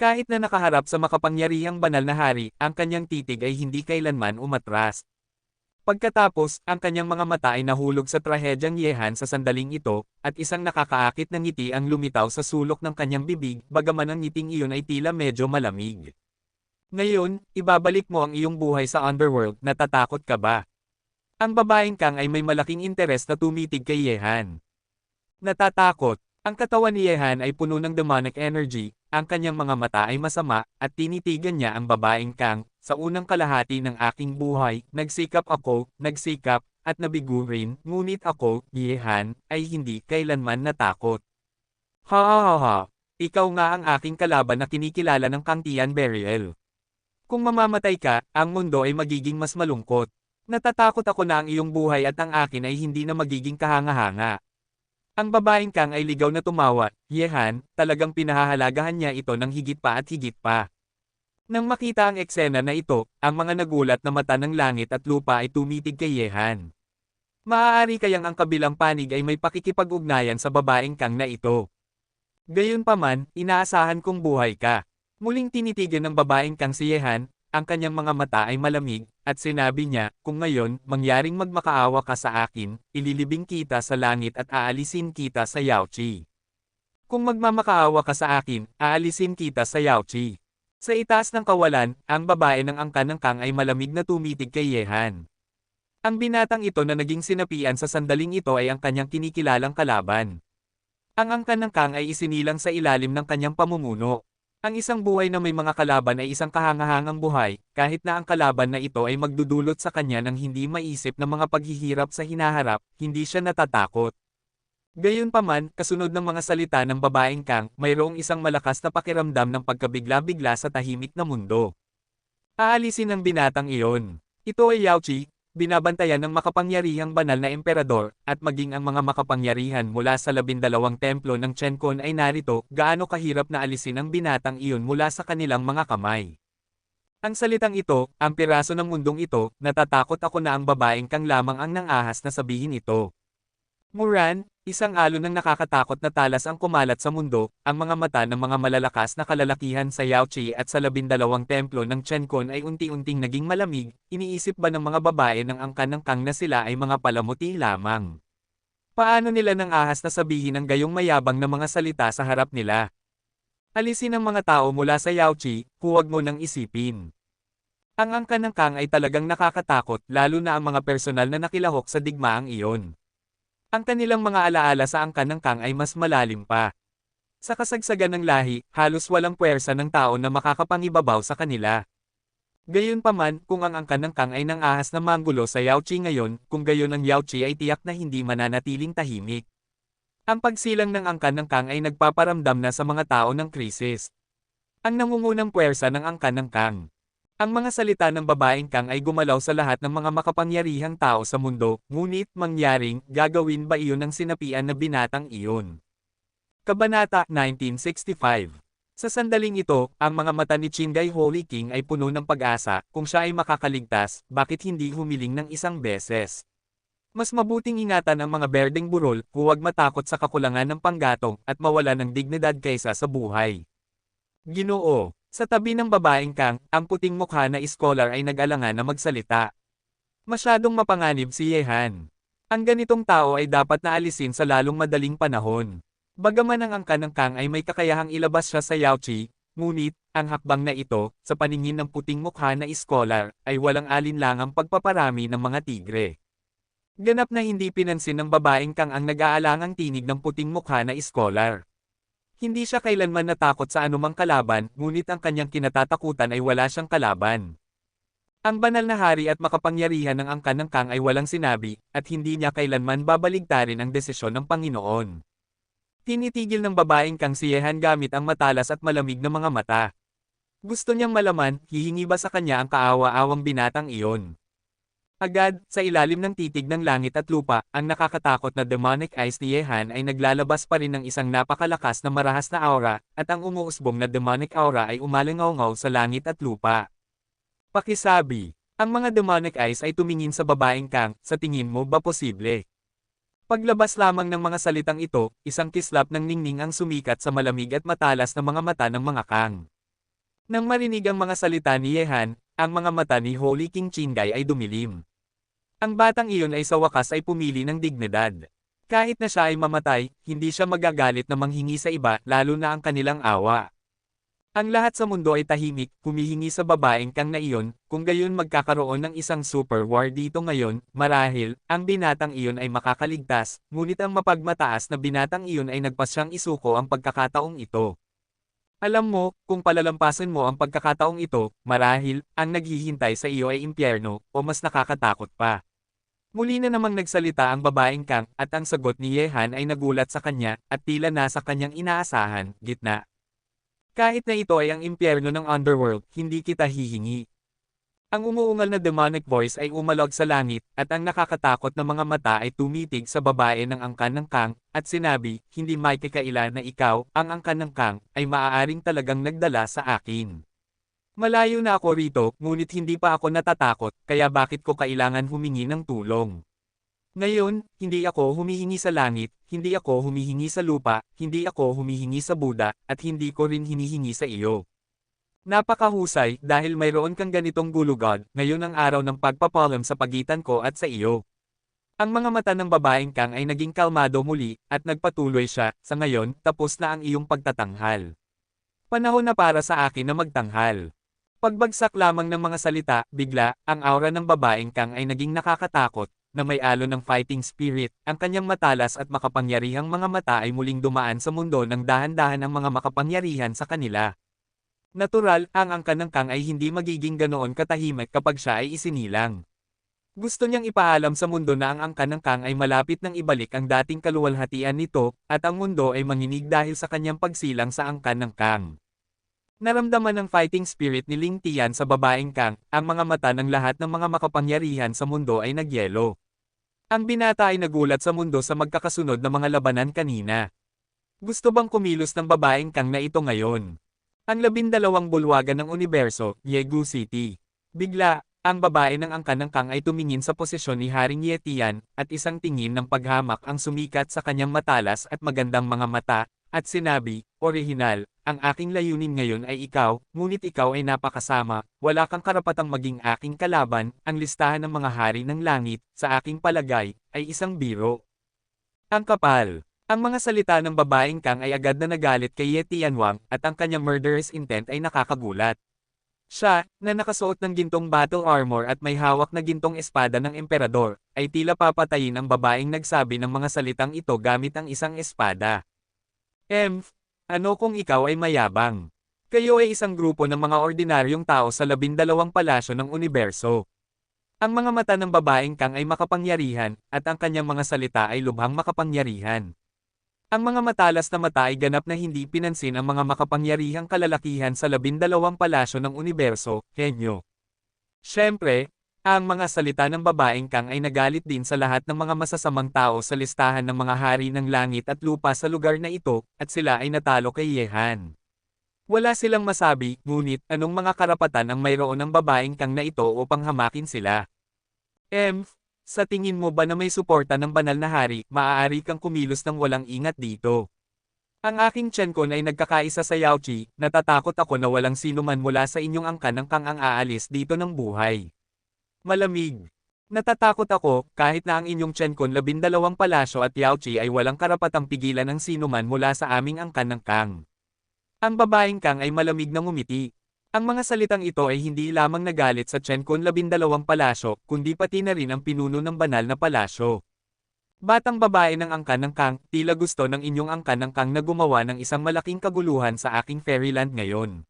Kahit na nakaharap sa makapangyarihang banal na hari, ang kanyang titig ay hindi kailanman umatras. Pagkatapos, ang kanyang mga mata ay nahulog sa trahedyang Yehan sa sandaling ito, at isang nakakaakit na ngiti ang lumitaw sa sulok ng kanyang bibig, bagaman ang ngiting iyon ay tila medyo malamig. Ngayon, ibabalik mo ang iyong buhay sa underworld, natatakot ka ba? Ang babaeng Kang ay may malaking interes na tumitig kay Yehan. Natatakot. Ang katawan ni Yehan ay puno ng demonic energy, ang kanyang mga mata ay masama, at tinitigan niya ang babaeng Kang. Sa unang kalahati ng aking buhay, nagsikap ako, at nabigo rin, ngunit ako, Yehan, ay hindi kailanman natakot. Ha ha ha ha, ikaw nga ang aking kalaban na kinikilala ng Kang Tian Beriel. Kung mamamatay ka, ang mundo ay magiging mas malungkot. Natatakot ako na ang iyong buhay at ang akin ay hindi na magiging kahanga-hanga. Ang babaeng Kang ay ligaw na tumawa, Yehan, talagang pinahahalagahan niya ito ng higit pa at higit pa. Nang makita ang eksena na ito, ang mga nagulat na mata ng langit at lupa ay tumitig kay Yehan. Maaari kayang ang kabilang panig ay may pakikipag-ugnayan sa babaeng Kang na ito. Gayunpaman, inaasahan kong buhay ka. Muling tinitigan ng babaeng Kang si Yehan, ang kanyang mga mata ay malamig, at sinabi niya, kung ngayon, mangyaring magmakaawa ka sa akin, ililibing kita sa langit at aalisin kita sa Yaochi. Kung magmamakaawa ka sa akin, aalisin kita sa Yaochi. Sa itaas ng kawalan, ang babae ng angkan ng Kang ay malamig na tumitig kay Yehan. Ang binatang ito na naging sinapian sa sandaling ito ay ang kanyang kinikilalang kalaban. Ang angkan ng Kang ay isinilang sa ilalim ng kanyang pamumuno. Ang isang buhay na may mga kalaban ay isang kahangahangang buhay, kahit na ang kalaban na ito ay magdudulot sa kanya ng hindi maisip na mga paghihirap sa hinaharap, hindi siya natatakot. Gayunpaman, kasunod ng mga salita ng babaeng Kang, mayroong isang malakas na pakiramdam ng pagkabigla-bigla sa tahimik na mundo. Aalisin ang binatang iyon. Ito ay Yaochi, binabantayan ng makapangyarihang banal na emperador, at maging ang mga makapangyarihan mula sa 12 templo ng Chenkon ay narito, gaano kahirap na alisin ang binatang iyon mula sa kanilang mga kamay. Ang salitang ito, ang piraso ng mundong ito, natatakot ako na ang babaeng Kang lamang ang nangahas na sabihin ito. Muran, isang alon ng nakakatakot na talas ang kumalat sa mundo, ang mga mata ng mga malalakas na kalalakihan sa Yaochi at sa 12 templo ng Chenkon ay unti-unting naging malamig, iniisip ba ng mga babae ng angkan ng Kang na sila ay mga palamuti lamang? Paano nila nang ahas na sabihin ang gayong mayabang na mga salita sa harap nila? Alisin ang mga tao mula sa Yaochi, huwag mo nang isipin. Ang angkan ng Kang ay talagang nakakatakot lalo na ang mga personal na nakilahok sa digmaang iyon. Ang kanilang mga alaala sa angkan ng Kang ay mas malalim pa. Sa kasagsagan ng lahi, halos walang puwersa ng tao na makakapangibabaw sa kanila. Gayunpaman, kung ang angkan ng Kang ay nangahas na manggulo sa Yaochi ngayon, kung gayon ang Yaochi ay tiyak na hindi mananatiling tahimik. Ang pagsilang ng angkan ng Kang ay nagpaparamdam na sa mga tao ng krisis. Ang nangungunang puwersa ng angkan ng Kang. Ang mga salita ng babaeng Kang ay gumalaw sa lahat ng mga makapangyarihang tao sa mundo, ngunit mangyaring, gagawin ba iyon ng sinapian na binatang iyon? Kabanata 1965. Sa sandaling ito, ang mga mata ni Qinggai Holy King ay puno ng pag-asa, kung siya ay makakaligtas, bakit hindi humiling ng isang beses? Mas mabuting ingatan ang mga berdeng burol, huwag matakot sa kakulangan ng panggatong, at mawala ng dignidad kaysa sa buhay. Ginoo. Sa tabi ng babaeng Kang, ang puting mukha na scholar ay nag-alangan na magsalita. Masyadong mapanganib si Yehan. Ang ganitong tao ay dapat na alisin sa lalong madaling panahon. Bagaman ang angkan ng Kang ay may kakayahang ilabas siya sa Yaochi, ngunit, ang hakbang na ito, sa paningin ng puting mukha na scholar, ay walang alinlangang pagpaparami ng mga tigre. Ganap na hindi pinansin ng babaeng Kang ang nag-aalangang tinig ng puting mukha na scholar. Hindi siya kailanman natakot sa anumang kalaban, ngunit ang kanyang kinatatakutan ay wala siyang kalaban. Ang banal na hari at makapangyarihan ng angkan ng Kang ay walang sinabi, at hindi niya kailanman babaligtarin ang desisyon ng Panginoon. Tinitigil ng babaeng Kang si Yehan gamit ang matalas at malamig na mga mata. Gusto niyang malaman, hihingi ba sa kanya ang kaawa-awang binatang iyon. Agad, sa ilalim ng titig ng langit at lupa, ang nakakatakot na demonic eyes ni Yehan ay naglalabas pa rin ng isang napakalakas na marahas na aura, at ang umuusbong na demonic aura ay umalingaw-ngaw sa langit at lupa. Pakisabi, ang mga demonic eyes ay tumingin sa babaeng Kang, sa tingin mo ba posible? Paglabas lamang ng mga salitang ito, isang kislap ng ningning ang sumikat sa malamig at matalas na mga mata ng mga Kang. Nang marinig ang mga salita ni Yehan, ang mga mata ni Holy King Qinggai ay dumilim. Ang batang iyon ay sa wakas ay pumili ng dignidad. Kahit na siya ay mamatay, hindi siya magagalit na manghingi sa iba, lalo na ang kanilang awa. Ang lahat sa mundo ay tahimik, humihingi sa babaeng Kang na iyon, kung gayon magkakaroon ng isang super war dito ngayon, marahil, ang binatang iyon ay makakaligtas, ngunit ang mapagmataas na binatang iyon ay nagpasyang isuko ang pagkakataong ito. Alam mo, kung palalampasin mo ang pagkakataong ito, marahil, ang naghihintay sa iyo ay impyerno, o mas nakakatakot pa. Muli na namang nagsalita ang babaeng Kang at ang sagot ni Yehan ay nagulat sa kanya at tila nasa kanyang inaasahan, gitna. Kahit na ito ay ang impyerno ng underworld, hindi kita hihingi. Ang umuungal na demonic voice ay umalog sa langit, at ang nakakatakot na mga mata ay tumitig sa babae ng angkan ng Kang, at sinabi, hindi maikakaila na ikaw, ang angkan ng Kang, ay maaaring talagang nagdala sa akin. Malayo na ako rito, ngunit hindi pa ako natatakot, kaya bakit ko kailangan humingi ng tulong? Ngayon, hindi ako humihingi sa langit, hindi ako humihingi sa lupa, hindi ako humihingi sa Buddha, at hindi ko rin hinihingi sa iyo. Napakahusay dahil mayroon kang ganitong gulugod, ngayon ang araw ng pagpapalam sa pagitan ko at sa iyo. Ang mga mata ng babaeng Kang ay naging kalmado muli, at nagpatuloy siya, sa ngayon, tapos na ang iyong pagtatanghal. Panahon na para sa akin na magtanghal. Pagbagsak lamang ng mga salita, bigla, ang aura ng babaeng Kang ay naging nakakatakot, na may alon ng fighting spirit, ang kanyang matalas at makapangyarihang mga mata ay muling dumaan sa mundo ng dahan-dahan ang mga makapangyarihan sa kanila. Natural, ang angkan ng Kang ay hindi magiging ganoon katahimik kapag siya ay isinilang. Gusto niyang ipaalam sa mundo na ang angkan ng Kang ay malapit nang ibalik ang dating kaluwalhatian nito, at ang mundo ay manginig dahil sa kanyang pagsilang sa angkan ng Kang. Naramdaman ng fighting spirit ni Ling Tian sa babaeng Kang, ang mga mata ng lahat ng mga makapangyarihan sa mundo ay nagyelo. Ang binata ay nagulat sa mundo sa magkakasunod na mga labanan kanina. Gusto bang kumilos ng babaeng Kang na ito ngayon? Ang 12 bulwagan ng universo, Yegu City. Bigla, ang babae ng angkan ng Kang ay tumingin sa posisyon ni Haring Yetian, at isang tingin ng paghamak ang sumikat sa kanyang matalas at magandang mga mata, at sinabi, orihinal, ang aking layunin ngayon ay ikaw, ngunit ikaw ay napakasama, wala kang karapatang maging aking kalaban, ang listahan ng mga hari ng langit, sa aking palagay, ay isang biro. Ang kapal. Ang mga salita ng babaeng Kang ay agad na nagalit kay Ye Tianwang, at ang kanyang murderous intent ay nakakagulat. Siya, na nakasuot ng gintong battle armor at may hawak na gintong espada ng emperador, ay tila papatayin ang babaeng nagsabi ng mga salitang ito gamit ang isang espada. Ano kung ikaw ay mayabang? Kayo ay isang grupo ng mga ordinaryong tao sa 12 palasyo ng universo. Ang mga mata ng babaeng Kang ay makapangyarihan, at ang kanyang mga salita ay lubhang makapangyarihan. Ang mga matalas na mata ay ganap na hindi pinansin ang mga makapangyarihang kalalakihan sa 12 palasyo ng universo, henyo. Siyempre, ang mga salita ng babaeng Kang ay nagalit din sa lahat ng mga masasamang tao sa listahan ng mga hari ng langit at lupa sa lugar na ito, at sila ay natalo kay Yehan. Wala silang masabi, ngunit anong mga karapatan ang mayroon ng babaeng Kang na ito upang hamakin sila? Sa tingin mo ba na may suporta ng banal na hari, maaari kang kumilos ng walang ingat dito? Ang aking tiyankon ay nagkakaisa sa Yaochi, natatakot ako na walang sino man mula sa inyong angkan ng Kang ang aalis dito ng buhay. Malamig. Natatakot ako, kahit na ang inyong tiyankon 12 palasyo at Yaochi ay walang karapatang pigilan ng sino man mula sa aming angkan ng Kang. Ang babaeng Kang ay malamig na ngumiti. Ang mga salitang ito ay hindi lamang nagalit sa tiyankon 12 palasyo, kundi pati na rin ang pinuno ng banal na palasyo. Batang babae ng angkan ng Kang, tila gusto ng inyong angkan ng Kang na gumawa ng isang malaking kaguluhan sa aking fairyland ngayon.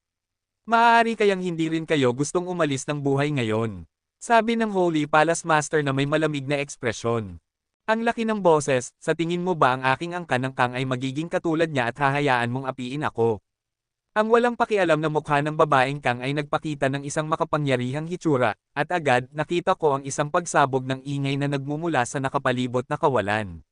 Maaari kayang hindi rin kayo gustong umalis ng buhay ngayon. Sabi ng Holy Palace Master na may malamig na ekspresyon. Ang laki ng boses, sa tingin mo ba ang aking angkan ng Kang ay magiging katulad niya at hahayaan mong apiin ako? Ang walang pakialam na mukha ng babaeng Kang ay nagpakita ng isang makapangyarihang hitsura, at agad nakita ko ang isang pagsabog ng ingay na nagmumula sa nakapalibot na kawalan.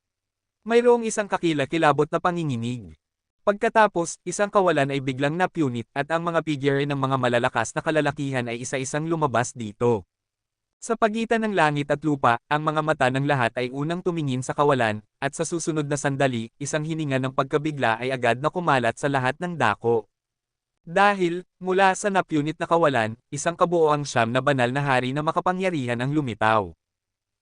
Mayroong isang kakilakilabot na panginginig. Pagkatapos, isang kawalan ay biglang napunit at ang mga figure ng mga malalakas na kalalakihan ay isa-isang lumabas dito. Sa pagitan ng langit at lupa, ang mga mata ng lahat ay unang tumingin sa kawalan, at sa susunod na sandali, isang hininga ng pagkabigla ay agad na kumalat sa lahat ng dako. Dahil, mula sa napunit na kawalan, isang kabuoang siyam na banal na hari na makapangyarihan ang lumitaw.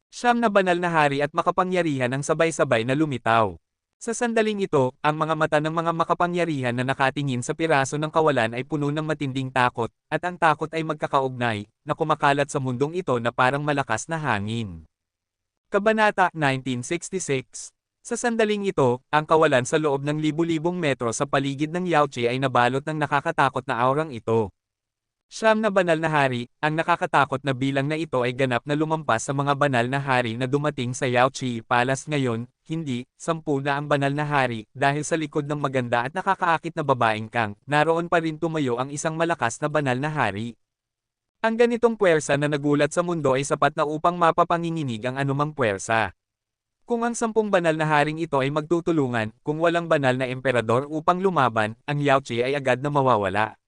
Siyam na banal na hari at makapangyarihan ang sabay-sabay na lumitaw. Sa sandaling ito, ang mga mata ng mga makapangyarihan na nakatingin sa piraso ng kawalan ay puno ng matinding takot, at ang takot ay magkakaugnay, na kumakalat sa mundong ito na parang malakas na hangin. Kabanata 1966. Sa sandaling ito, ang kawalan sa loob ng libu-libong metro sa paligid ng Yaochi ay nabalot ng nakakatakot na aurang ito. Siyam na banal na hari, ang nakakatakot na bilang na ito ay ganap na lumampas sa mga banal na hari na dumating sa Yaoqi Palace ngayon, hindi, 10 na ang banal na hari, dahil sa likod ng maganda at nakakaakit na babaeng Kang, naroon pa rin tumayo ang isang malakas na banal na hari. Ang ganitong puwersa na nagulat sa mundo ay sapat na upang mapapanginginig ang anumang puwersa. Kung ang 10 banal na haring ito ay magtutulungan, kung walang banal na emperador upang lumaban, ang Yaoqi ay agad na mawawala.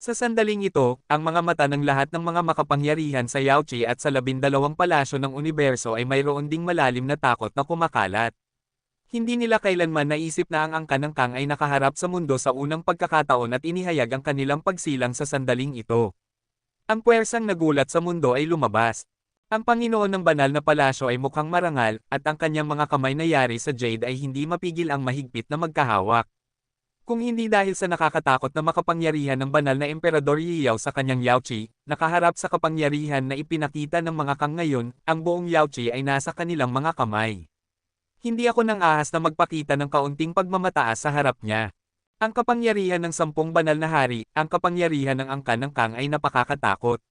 Sa sandaling ito, ang mga mata ng lahat ng mga makapangyarihan sa Yaoqi at sa 12 palasyo ng universo ay mayroon ding malalim na takot na kumakalat. Hindi nila kailanman naisip na ang angkan ng Kang ay nakaharap sa mundo sa unang pagkakataon at inihayag ang kanilang pagsilang sa sandaling ito. Ang puwersang nagulat sa mundo ay lumabas. Ang Panginoon ng banal na palasyo ay mukhang marangal, at ang kanyang mga kamay na yari sa jade ay hindi mapigil ang mahigpit na magkahawak. Kung hindi dahil sa nakakatakot na makapangyarihan ng banal na Emperador Yiyao sa kanyang Yaoqi, nakaharap sa kapangyarihan na ipinakita ng mga Kang ngayon, ang buong Yaoqi ay nasa kanilang mga kamay. Hindi ako nang ahas na magpakita ng kaunting pagmamataas sa harap niya. Ang kapangyarihan ng 10 banal na hari, ang kapangyarihan ng angkan ng Kang ay napakakatakot.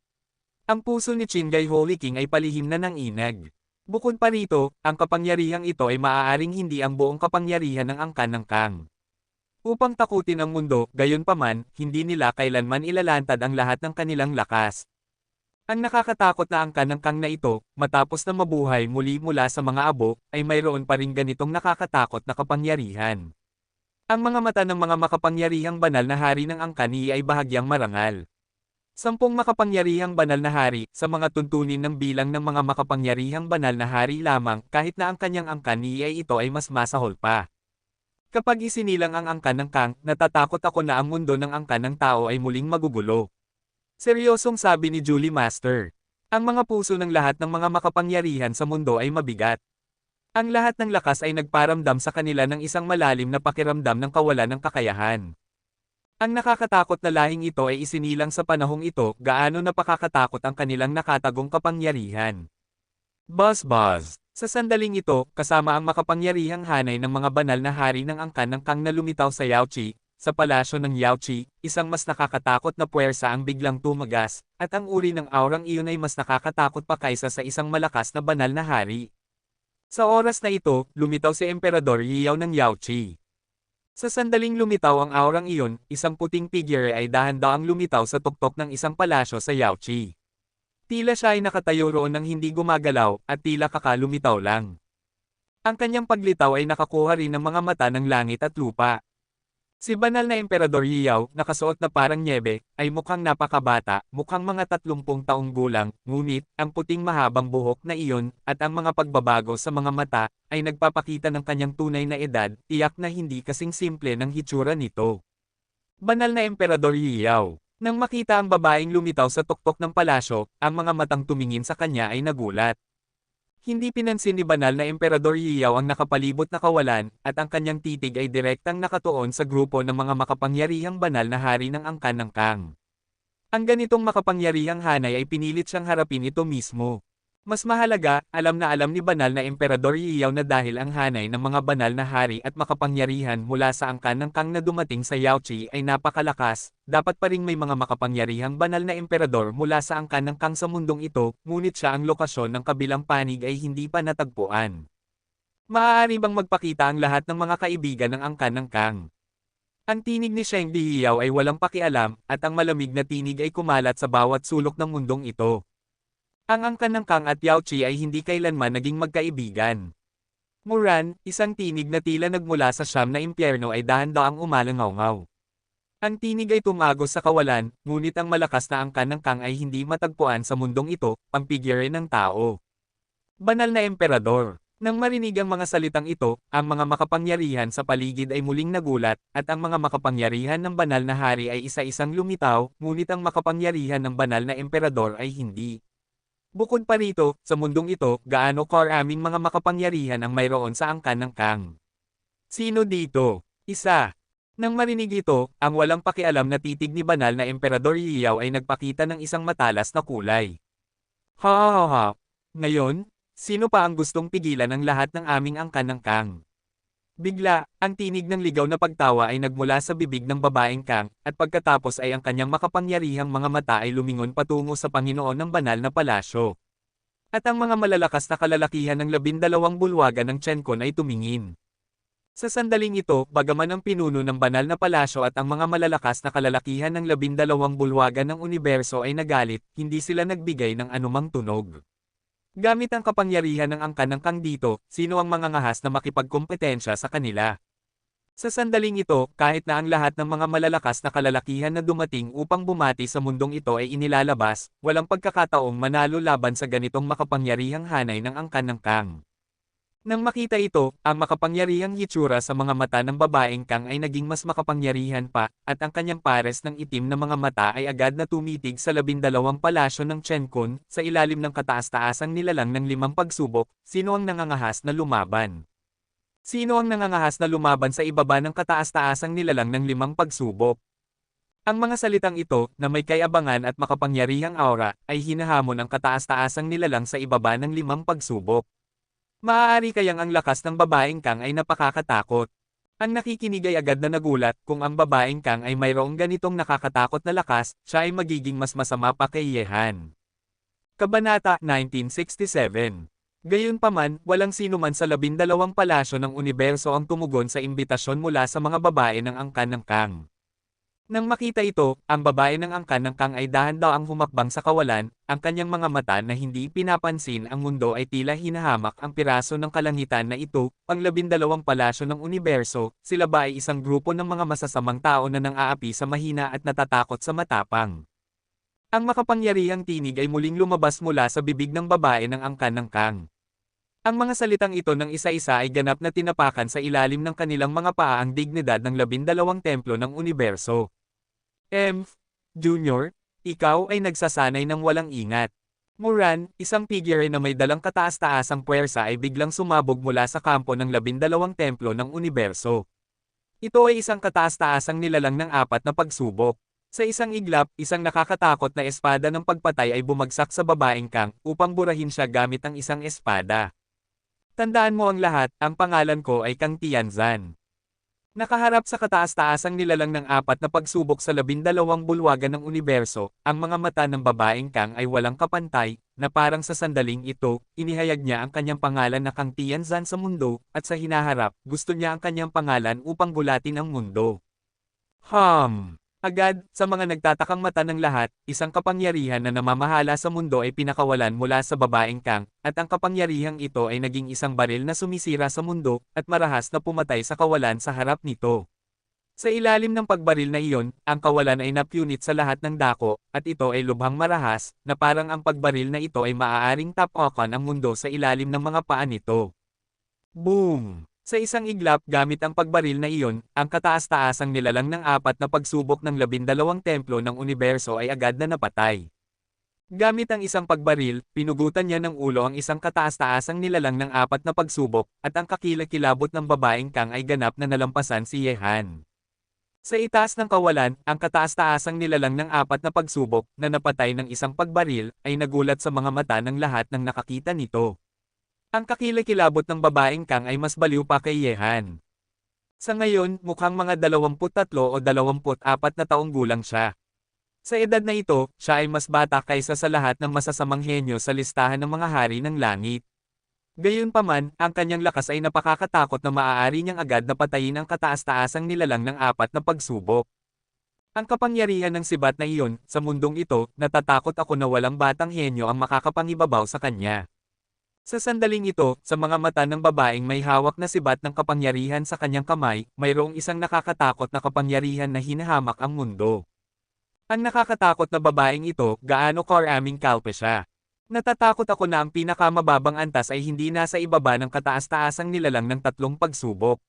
Ang puso ni Qinggai Holy King ay palihim na ng inag. Bukod pa rito, ang kapangyarihang ito ay maaaring hindi ang buong kapangyarihan ng angkan ng Kang. Upang takutin ang mundo, gayunpaman, hindi nila kailanman ilalantad ang lahat ng kanilang lakas. Ang nakakatakot na angkan ng Kang na ito, matapos na mabuhay muli mula sa mga abo, ay mayroon pa ring ganitong nakakatakot na kapangyarihan. Ang mga mata ng mga makapangyarihang banal na hari ng angkan ay bahagyang marangal. 10 makapangyarihang banal na hari, sa mga tuntunin ng bilang ng mga makapangyarihang banal na hari lamang, kahit na ang kanyang angkan ay ito ay mas masahol pa. Kapag isinilang ang angkan ng Kang, natatakot ako na ang mundo ng angkan ng tao ay muling magugulo. Seryosong sabi ni Julie Master. Ang mga puso ng lahat ng mga makapangyarihan sa mundo ay mabigat. Ang lahat ng lakas ay nagparamdam sa kanila ng isang malalim na pakiramdam ng kawalan ng kakayahan. Ang nakakatakot na lahing ito ay isinilang sa panahong ito, gaano napakakatakot ang kanilang nakatagong kapangyarihan. Buzz. Sa sandaling ito, kasama ang makapangyarihang hanay ng mga banal na hari ng angkan ng Kang na lumitaw sa Yaoqi, sa palasyo ng Yaoqi, isang mas nakakatakot na puwersa ang biglang tumagas, at ang uri ng aurang iyon ay mas nakakatakot pa kaysa sa isang malakas na banal na hari. Sa oras na ito, lumitaw si Emperador Yiyao ng Yaoqi. Sa sandaling lumitaw ang aurang iyon, isang puting figure ay dahan-daang lumitaw sa tuktok ng isang palasyo sa Yaoqi. Tila siya ay nakatayo roon ng hindi gumagalaw, at tila kakalumitaw lang. Ang kanyang paglitaw ay nakakuha rin ng mga mata ng langit at lupa. Si banal na Emperador Yiyao, nakasuot na parang nyebe, ay mukhang napakabata, mukhang mga 30 taong gulang, ngunit, ang puting mahabang buhok na iyon, at ang mga pagbabago sa mga mata, ay nagpapakita ng kanyang tunay na edad, tiyak na hindi kasing simple ng hitsura nito. Banal na Emperador Yiyao. Nang makita ang babaeng lumitaw sa tuktok ng palasyo, ang mga matang tumingin sa kanya ay nagulat. Hindi pinansin ni banal na Emperador Yiyao ang nakapalibot na kawalan, at ang kanyang titig ay direktang nakatuon sa grupo ng mga makapangyarihang banal na hari ng angkan ng Kang. Ang ganitong makapangyarihang hanay ay pinilit siyang harapin ito mismo. Mas mahalaga, alam ni banal na Emperador Yiyao na dahil ang hanay ng mga banal na hari at makapangyarihan mula sa angkan ng Kang na dumating sa Yaoqi ay napakalakas, dapat pa ring may mga makapangyarihang banal na emperador mula sa angkan ng Kang sa mundong ito, ngunit siya ang lokasyon ng kabilang panig ay hindi pa natagpuan. Maaari bang magpakita ang lahat ng mga kaibigan ng angkan ng Kang? Ang tinig ni Sheng Yiyao ay walang pakialam, at ang malamig na tinig ay kumalat sa bawat sulok ng mundong ito. Ang angkan ng Kang at Yaoqi ay hindi kailanman naging magkaibigan. Muran, isang tinig na tila nagmula sa siyam na impyerno ay dahan-daang umalangaw-ngaw. Ang tinig ay tumagos sa kawalan, ngunit ang malakas na angkan ng Kang ay hindi matagpuan sa mundong ito, pampigure ng tao. Banal na Emperador. Nang marinig ang mga salitang ito, ang mga makapangyarihan sa paligid ay muling nagulat, at ang mga makapangyarihan ng banal na hari ay isa-isang lumitaw, ngunit ang makapangyarihan ng banal na emperador ay hindi. Bukod pa rito, sa mundong ito, gaano karaming mga makapangyarihan ang mayroon sa angkan ng Kang. Sino dito? Isa. Nang marinig ito, ang walang pakialam na titig ni banal na Emperador Yiyao ay nagpakita ng isang matalas na kulay. Ha. Ngayon, sino pa ang gustong pigilan ang lahat ng aming angkan ng Kang? Bigla, ang tinig ng ligaw na pagtawa ay nagmula sa bibig ng babaeng Kang, at pagkatapos ay ang kanyang makapangyarihang mga mata ay lumingon patungo sa Panginoon ng banal na palasyo. At ang mga malalakas na kalalakihan ng 12 bulwagan ng Chenkon ay tumingin. Sa sandaling ito, bagaman ang pinuno ng banal na palasyo at ang mga malalakas na kalalakihan ng 12 bulwagan ng universo ay nagalit, hindi sila nagbigay ng anumang tunog. Gamit ang kapangyarihan ng angkan ng Kang dito, sino ang mangangahas na makipagkompetensya sa kanila? Sa sandaling ito, kahit na ang lahat ng mga malalakas na kalalakihan na dumating upang bumati sa mundong ito ay inilalabas, walang pagkakataong manalo laban sa ganitong makapangyarihang hanay ng angkan ng Kang. Nang makita ito, ang makapangyarihang hitsura sa mga mata ng babaeng Kang ay naging mas makapangyarihan pa, at ang kanyang pares ng itim na mga mata ay agad na tumitig sa 12 palasyo ng Chenkon, sa ilalim ng kataas-taasang nilalang ng 5 pagsubok, sino ang nangangahas na lumaban? Sino ang nangangahas na lumaban sa ibaba ng kataas-taasang nilalang ng 5 pagsubok? Ang mga salitang ito, na may kayabangan at makapangyarihang aura, ay hinahamon ang kataas-taasang nilalang sa ibaba ng 5 pagsubok. Maaari kayang ang lakas ng babaeng Kang ay napakakatakot. Ang nakikinig ay agad na nagulat, kung ang babaeng Kang ay mayroong ganitong nakakatakot na lakas, siya ay magiging mas masama pa kay Yehan. Kabanata 1967. Gayunpaman, walang sinuman sa 12 palasyo ng universo ang tumugon sa imbitasyon mula sa mga babae ng angkan ng Kang. Nang makita ito, ang babae ng angkan ng Kang ay dahan-dahang humakbang sa kawalan, ang kanyang mga mata na hindi pinapansin ang mundo ay tila hinahamak ang piraso ng kalangitan na ito, ang 12 palasyo ng universo, sila ba ay isang grupo ng mga masasamang tao na nang-aapi sa mahina at natatakot sa matapang. Ang makapangyarihang tinig ay muling lumabas mula sa bibig ng babae ng angkan ng Kang. Ang mga salitang ito ng isa-isa ay ganap na tinapakan sa ilalim ng kanilang mga paa ang dignidad ng 12 templo ng universo. Junior, ikaw ay nagsasanay ng walang ingat. Moran, isang figure na may dalang kataas-taasang puwersa ay biglang sumabog mula sa kampo ng 12 templo ng universo. Ito ay isang kataas-taasang nilalang ng 4 na pagsubok. Sa isang iglap, isang nakakatakot na espada ng pagpatay ay bumagsak sa babaeng Kang upang burahin siya gamit ang isang espada. Tandaan mo ang lahat, ang pangalan ko ay Kang Tianzan. Nakaharap sa kataas-taasang nilalang ng 4 na pagsubok sa 12 bulwagan ng universo, ang mga mata ng babaeng Kang ay walang kapantay, na parang sa sandaling ito, inihayag niya ang kanyang pangalan na Kang Tianzan sa mundo, at sa hinaharap, gusto niya ang kanyang pangalan upang gulatin ang mundo. Agad, sa mga nagtatakang mata ng lahat, isang kapangyarihan na namamahala sa mundo ay pinakawalan mula sa babaeng Kang, at ang kapangyarihang ito ay naging isang baril na sumisira sa mundo, at marahas na pumatay sa kawalan sa harap nito. Sa ilalim ng pagbaril na iyon, ang kawalan ay napunit sa lahat ng dako, at ito ay lubhang marahas, na parang ang pagbaril na ito ay maaaring tapakan ang mundo sa ilalim ng mga paa nito. Boom! Sa isang iglap gamit ang pagbaril na iyon, ang kataas-taasang nilalang ng 4 na pagsubok ng 12 templo ng universo ay agad na napatay. Gamit ang isang pagbaril, pinugutan niya ng ulo ang isang kataas-taasang nilalang ng 4 na pagsubok, at ang kakilakilabot ng babaeng Kang ay ganap na nalampasan si Yehan. Sa itaas ng kawalan, ang kataas-taasang nilalang ng 4 na pagsubok, na napatay ng isang pagbaril, ay nagulat sa mga mata ng lahat ng nakakita nito. Ang kakilakilabot ng babaeng Kang ay mas baliw pa kay Yehan. Sa ngayon, mukhang mga 23 o 24 na taong gulang siya. Sa edad na ito, siya ay mas bata kaysa sa lahat ng masasamang henyo sa listahan ng mga hari ng langit. Gayunpaman, ang kanyang lakas ay napakakatakot na maaari niyang agad na patayin ang kataas-taasang nilalang ng 4 na pagsubok. Ang kapangyarihan ng sibat na iyon, sa mundong ito, natatakot ako na walang batang henyo ang makakapangibabaw sa kanya. Sa sandaling ito, sa mga mata ng babaeng may hawak na sibat ng kapangyarihan sa kanyang kamay, mayroong isang nakakatakot na kapangyarihan na hinahamak ang mundo. Ang nakakatakot na babaeng ito, gaano karaming kalpe siya. Natatakot ako na ang pinakamababang antas ay hindi nasa ibaba ng kataas-taasang nilalang ng 3 pagsubok.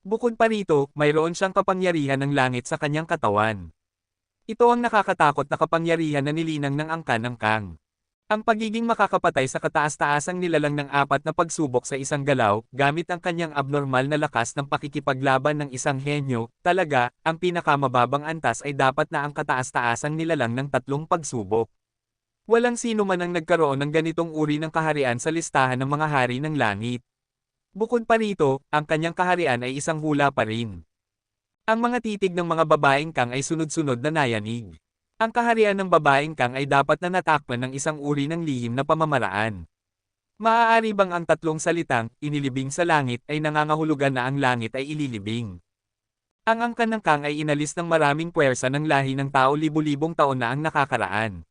Bukod pa rito, mayroon siyang kapangyarihan ng langit sa kanyang katawan. Ito ang nakakatakot na kapangyarihan na nilinang ng angkan ng Kang. Ang pagiging makakapatay sa kataas-taasang nilalang ng 4 na pagsubok sa isang galaw, gamit ang kanyang abnormal na lakas ng pakikipaglaban ng isang henyo, talaga, ang pinakamababang antas ay dapat na ang kataas-taasang nilalang ng 3 pagsubok. Walang sino man ang nagkaroon ng ganitong uri ng kaharian sa listahan ng mga hari ng langit. Bukod pa rito, ang kanyang kaharian ay isang hula pa rin. Ang mga titig ng mga babaeng Kang ay sunod-sunod na nayanig. Ang kaharian ng babaeng Kang ay dapat na natakpan ng isang uri ng lihim na pamamaraan. Maaari bang ang tatlong salitang, inilibing sa langit ay nangangahulugan na ang langit ay ililibing? Ang angkan ng Kang ay inalis ng maraming puwersa ng lahi ng tao libu-libong taon na ang nakakaraan.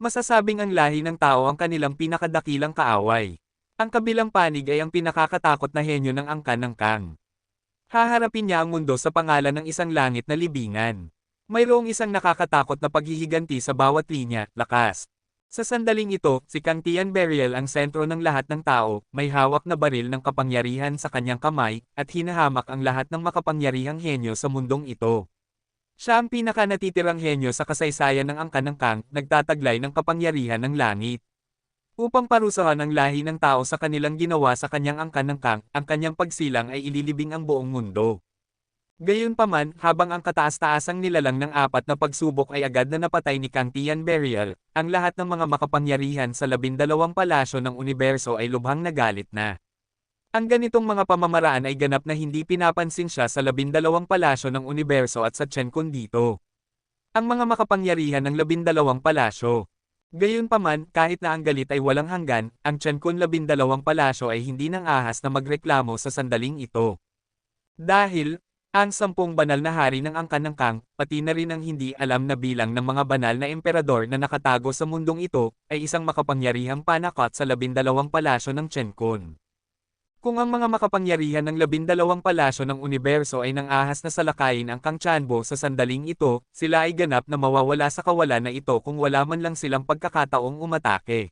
Masasabing ang lahi ng tao ang kanilang pinakadakilang kaaway. Ang kabilang panig ay ang pinakakatakot na henyo ng angkan ng Kang. Haharapin niya ang mundo sa pangalan ng isang langit na libingan. Mayroong isang nakakatakot na paghihiganti sa bawat linya, lakas. Sa sandaling ito, si Kang Tianberial ang sentro ng lahat ng tao, may hawak na baril ng kapangyarihan sa kanyang kamay, at hinahamak ang lahat ng makapangyarihang henyo sa mundong ito. Siya ang pinaka-natitirang henyo sa kasaysayan ng angkan ng Kang, nagtataglay ng kapangyarihan ng langit. Upang parusahan ang lahi ng tao sa kanilang ginawa sa kanyang angkan ng Kang, ang kanyang pagsilang ay ililibing ang buong mundo. Gayunpaman, habang ang kataas-taasang nilalang ng apat na pagsubok ay agad na napatay ni Kang Tianberial, ang lahat ng mga makapangyarihan sa 12 palasyo ng universo ay lubhang nagalit na. Ang ganitong mga pamamaraan ay ganap na hindi pinapansin siya sa 12 palasyo ng universo at sa Chen-kun dito. Ang mga makapangyarihan ng 12 palasyo. Gayunpaman, kahit na ang galit ay walang hanggan, ang Chen-kun 12 palasyo ay hindi nang ahas na magreklamo sa sandaling ito. Dahil, ang 10 banal na hari ng angkan ng Kang, pati na rin ang hindi alam na bilang ng mga banal na emperador na nakatago sa mundong ito, ay isang makapangyarihang panakot sa 12 palasyo ng Chen-kun. Kung ang mga makapangyarihan ng 12 palasyo ng universo ay nang ahas na salakayin ang Kang Chanbo sa sandaling ito, sila ay ganap na mawawala sa kawalan na ito kung wala man lang silang pagkakataong umatake.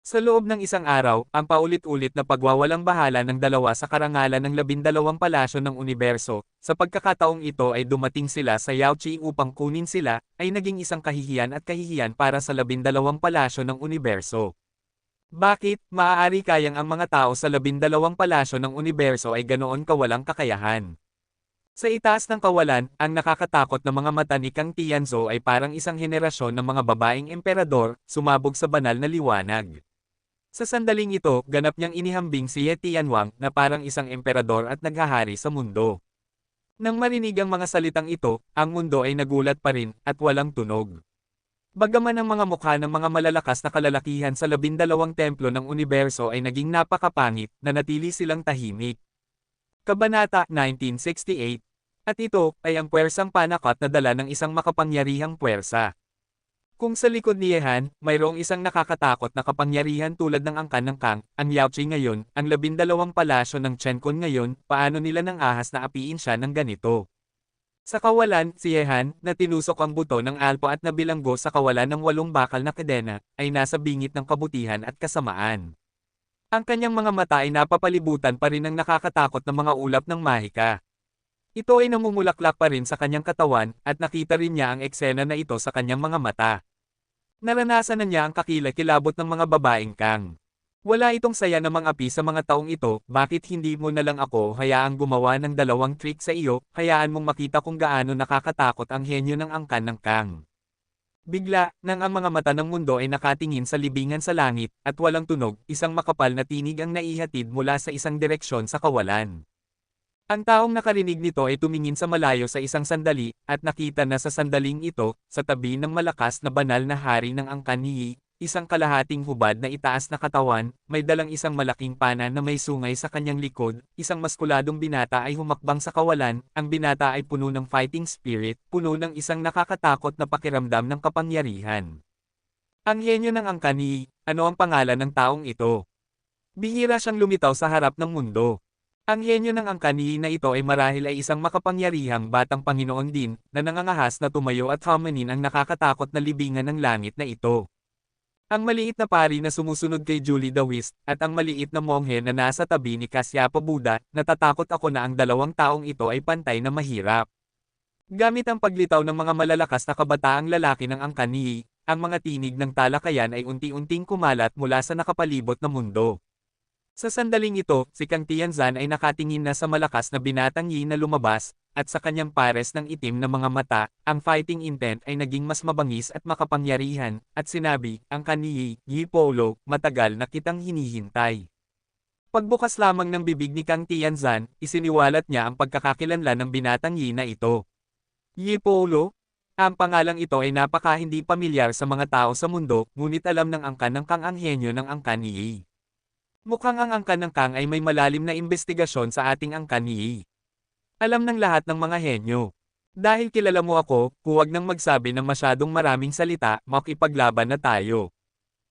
Sa loob ng isang araw, ang paulit-ulit na pagwawalang bahala ng dalawa sa karangalan ng 12 palasyo ng universo, sa pagkakataong ito ay dumating sila sa Yaochi upang kunin sila, ay naging isang kahihiyan at kahihiyan para sa 12 palasyo ng universo. Bakit, maaari kayang ang mga tao sa 12 palasyo ng universo ay ganoon kawalang kakayahan? Sa itaas ng kawalan, ang nakakatakot na mga mata ni Kang Tianzhou ay parang isang henerasyon ng mga babaeng emperador, sumabog sa banal na liwanag. Sa sandaling ito, ganap niyang inihambing si Ye Tianwang na parang isang emperador at naghahari sa mundo. Nang marinig ang mga salitang ito, ang mundo ay nagulat pa rin, at walang tunog. Bagaman ang mga mukha ng mga malalakas na kalalakihan sa 12 templo ng universo ay naging napakapangit, nanatili silang tahimik. Kabanata 1968. At ito, ay ang puwersang panakot na dala ng isang makapangyarihang puwersa. Kung sa likod ni Yehan, mayroong isang nakakatakot na kapangyarihan tulad ng angkan ng Kang, ang Yaochi ngayon, ang 12 palasyo ng Chen-kun ngayon, paano nila nang ahas na apiin siya ng ganito? Sa kawalan, si Yehan, na tinusok ang buto ng alpo at nabilanggo sa kawalan ng 8 bakal na kadena, ay nasa bingit ng kabutihan at kasamaan. Ang kanyang mga mata ay napapalibutan pa rin ng nakakatakot na mga ulap ng mahika. Ito ay namumulaklak pa rin sa kanyang katawan, at nakita rin niya ang eksena na ito sa kanyang mga mata. Naranasan na niya ang kakilakilabot ng mga babaeng Kang. Wala itong saya na mang-api sa mga taong ito, bakit hindi mo na lang ako hayaang gumawa ng 2 trick sa iyo, hayaan mong makita kung gaano nakakatakot ang henyo ng angkan ng Kang. Bigla, nang ang mga mata ng mundo ay nakatingin sa libingan sa langit, at walang tunog, isang makapal na tinig ang naihatid mula sa isang direksyon sa kawalan. Ang taong nakarinig nito ay tumingin sa malayo sa isang sandali, at nakita na sa sandaling ito, sa tabi ng malakas na banal na hari ng angkan ni Yi, isang kalahating hubad na itaas na katawan, may dalang isang malaking pana na may sungay sa kanyang likod, isang maskuladong binata ay humakbang sa kawalan, ang binata ay puno ng fighting spirit, puno ng isang nakakatakot na pakiramdam ng kapangyarihan. Ang henyo ng angkan ni Yi, ano ang pangalan ng taong ito? Bihira siyang lumitaw sa harap ng mundo. Ang henyo ng angkan na ito ay marahil ay isang makapangyarihang batang Panginoon din, na nangangahas na tumayo at hamanin ang nakakatakot na libingan ng langit na ito. Ang maliit na pari na sumusunod kay Julie Dawist, at ang maliit na monghe na nasa tabi ni Kasyapa Buddha, natatakot ako na ang 2 taong ito ay pantay na mahirap. Gamit ang paglitaw ng mga malalakas na kabataang lalaki ng angkan ni Yi, ang mga tinig ng talakayan ay unti-unting kumalat mula sa nakapalibot na mundo. Sa sandaling ito, si Kang Tianzhan ay nakatingin na sa malakas na binatang Yi na lumabas, at sa kanyang pares ng itim na mga mata, ang fighting intent ay naging mas mabangis at makapangyarihan, at sinabi, ang kani Yi Polo, matagal na kitang hinihintay. Pagbukas lamang ng bibig ni Kang Tianzan, isiniwalat niya ang pagkakakilanlan ng binatang Yi na ito. Yi Polo? Ang pangalang ito ay napaka hindi pamilyar sa mga tao sa mundo, ngunit alam ng angkan ng Kang ang henyo ng angkan ni Yi. Mukhang ang angkan ng Kang ay may malalim na investigasyon sa ating angkan ni Yi. Alam ng lahat ng mga henyo. Dahil kilala mo ako, huwag nang magsabi ng masyadong maraming salita, makipaglaban na tayo.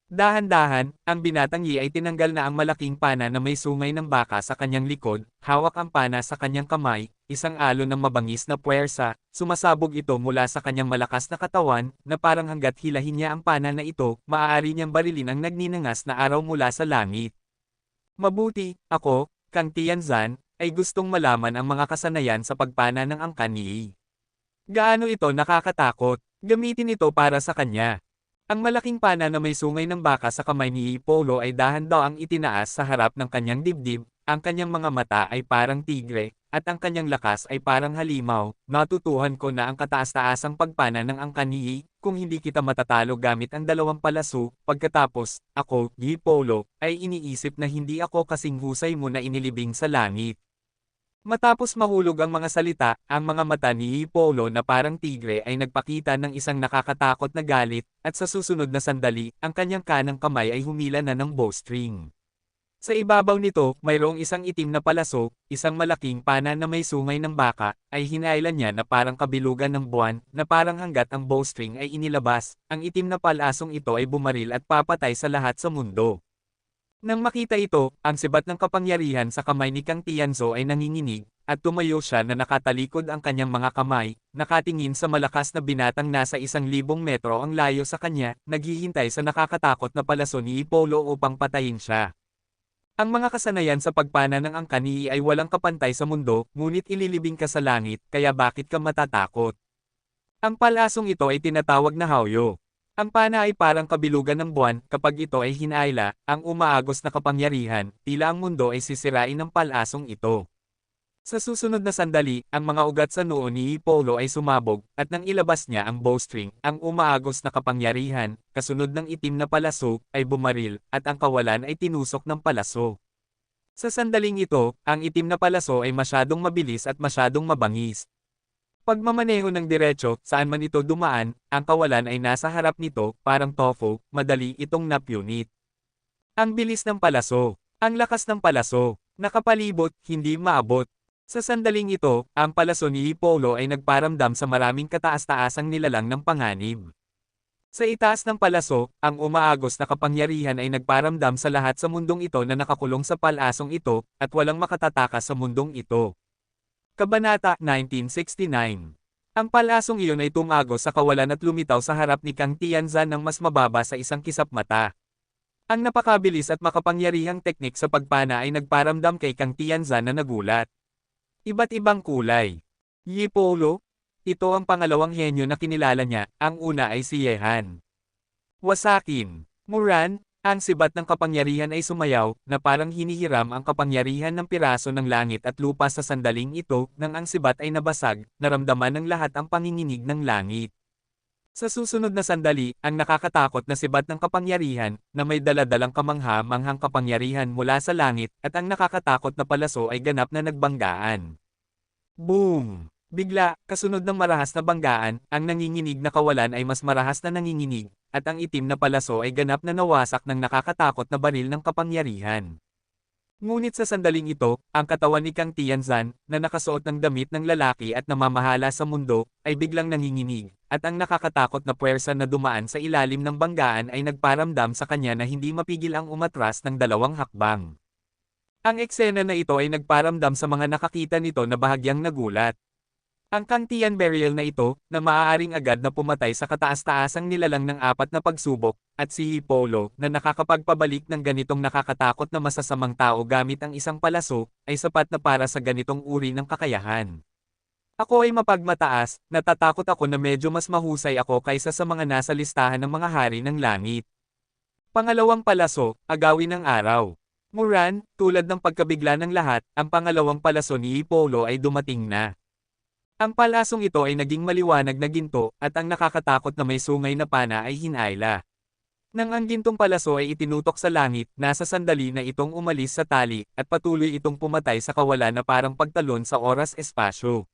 Dahan-dahan, ang binatang Yi ay tinanggal na ang malaking pana na may sungay ng baka sa kanyang likod, hawak ang pana sa kanyang kamay, isang alon ng mabangis na puwersa, sumasabog ito mula sa kanyang malakas na katawan, na parang hanggat hilahin niya ang pana na ito, maaari niyang barilin ang nagninangas na araw mula sa langit. Mabuti, ako, Kang Tianzan, ay gustong malaman ang mga kasanayan sa pagpana ng angkan ni Yi. Gaano ito nakakatakot? Gamitin ito para sa kanya. Ang malaking pana na may sungay ng baka sa kamay ni Polo ay dahan-daang itinaas sa harap ng kanyang dibdib, ang kanyang mga mata ay parang tigre, at ang kanyang lakas ay parang halimaw. Natutuhan ko na ang kataas-taasang pagpana ng angkan ni Yi, kung hindi kita matatalo gamit ang dalawang palaso, pagkatapos, ako, Yi Polo, ay iniisip na hindi ako kasing husay mo na inilibing sa langit. Matapos mahulog ang mga salita, ang mga mata ni Polo na parang tigre ay nagpakita ng isang nakakatakot na galit, at sa susunod na sandali, ang kanyang kanang kamay ay humila na ng bowstring. Sa ibabaw nito, mayroong isang itim na palaso, isang malaking pana na may sungay ng baka, ay hinailan niya na parang kabilugan ng buwan, na parang hanggat ang bowstring ay inilabas, ang itim na palasong ito ay bumaril at papatay sa lahat sa mundo. Nang makita ito, ang sibat ng kapangyarihan sa kamay ni Kang Tianzo ay nanginginig, at tumayo siya na nakatalikod ang kanyang mga kamay, nakatingin sa malakas na binatang nasa 1,000 metro ang layo sa kanya, naghihintay sa nakakatakot na palaso ni Polo upang patayin siya. Ang mga kasanayan sa pagpana ng angkan ni ay walang kapantay sa mundo, ngunit ililibing ka sa langit, kaya bakit ka matatakot? Ang palasong ito ay tinatawag na Haoyo. Ang pana ay parang kabilugan ng buwan, kapag ito ay hinayla, ang umaagos na kapangyarihan, tila ang mundo ay sisirain ng palasong ito. Sa susunod na sandali, ang mga ugat sa noo ni Polo ay sumabog, at nang ilabas niya ang bowstring, ang umaagos na kapangyarihan, kasunod ng itim na palaso, ay bumaril, at ang kawalan ay tinusok ng palaso. Sa sandaling ito, ang itim na palaso ay masyadong mabilis at masyadong mabangis. Pagmamaneho ng diretso, saan man ito dumaan, ang kawalan ay nasa harap nito, parang tofu, madali itong napunit. Ang bilis ng palaso, ang lakas ng palaso, nakapalibot, hindi maabot. Sa sandaling ito, ang palaso ni Polo ay nagparamdam sa maraming kataas-taasang nilalang ng panganib. Sa itaas ng palaso, ang umaagos na kapangyarihan ay nagparamdam sa lahat sa mundong ito na nakakulong sa palasong ito, at walang makatatakas sa mundong ito. Kabanata 1969. Ang palasong iyon ay tumagos sa kawalan at lumitaw sa harap ni Kang Tianzan ng mas mababa sa isang kisap mata. Ang napakabilis at makapangyarihang teknik sa pagpana ay nagparamdam kay Kang Tianzan na nagulat. Iba't ibang kulay. Yi Polo? Ito ang pangalawang henyo na kinilala niya, ang una ay si Yehan. Wasakin. Muran, ang sibat ng kapangyarihan ay sumayaw, na parang hinihiram ang kapangyarihan ng piraso ng langit at lupa sa sandaling ito, nang ang sibat ay nabasag, naramdaman ng lahat ang panginginig ng langit. Sa susunod na sandali, ang nakakatakot na sibat ng kapangyarihan, na may daladalang kamangha-manghang kapangyarihan mula sa langit, at ang nakakatakot na palaso ay ganap na nagbanggaan. Boom! Bigla, kasunod ng marahas na banggaan, ang nanginginig na kawalan ay mas marahas na nanginginig, at ang itim na palaso ay ganap na nawasak ng nakakatakot na baril ng kapangyarihan. Ngunit sa sandaling ito, ang katawan ni Kang Tianzan, na nakasuot ng damit ng lalaki at namamahala sa mundo, ay biglang nanginginig, at ang nakakatakot na puwersa na dumaan sa ilalim ng banggaan ay nagparamdam sa kanya na hindi mapigil ang umatras ng 2 hakbang. Ang eksena na ito ay nagparamdam sa mga nakakita nito na bahagyang nagulat. Ang Kang Tian burial na ito, na maaaring agad na pumatay sa kataas-taasang nilalang ng 4 na pagsubok, at si Polo, na nakakapagpabalik ng ganitong nakakatakot na masasamang tao gamit ang isang palaso, ay sapat na para sa ganitong uri ng kakayahan. Ako ay mapagmataas, natatakot ako na medyo mas mahusay ako kaysa sa mga nasa listahan ng mga hari ng langit. Pangalawang palaso, agawin ng araw. Muran, tulad ng pagkabigla ng lahat, ang pangalawang palaso ni Polo ay dumating na. Ang palasong ito ay naging maliwanag na ginto, at ang nakakatakot na may sungay na pana ay hinayla. Nang ang gintong palaso ay itinutok sa langit, nasa sandali na itong umalis sa tali, at patuloy itong pumatay sa kawalan na parang pagtalon sa oras-espasyo.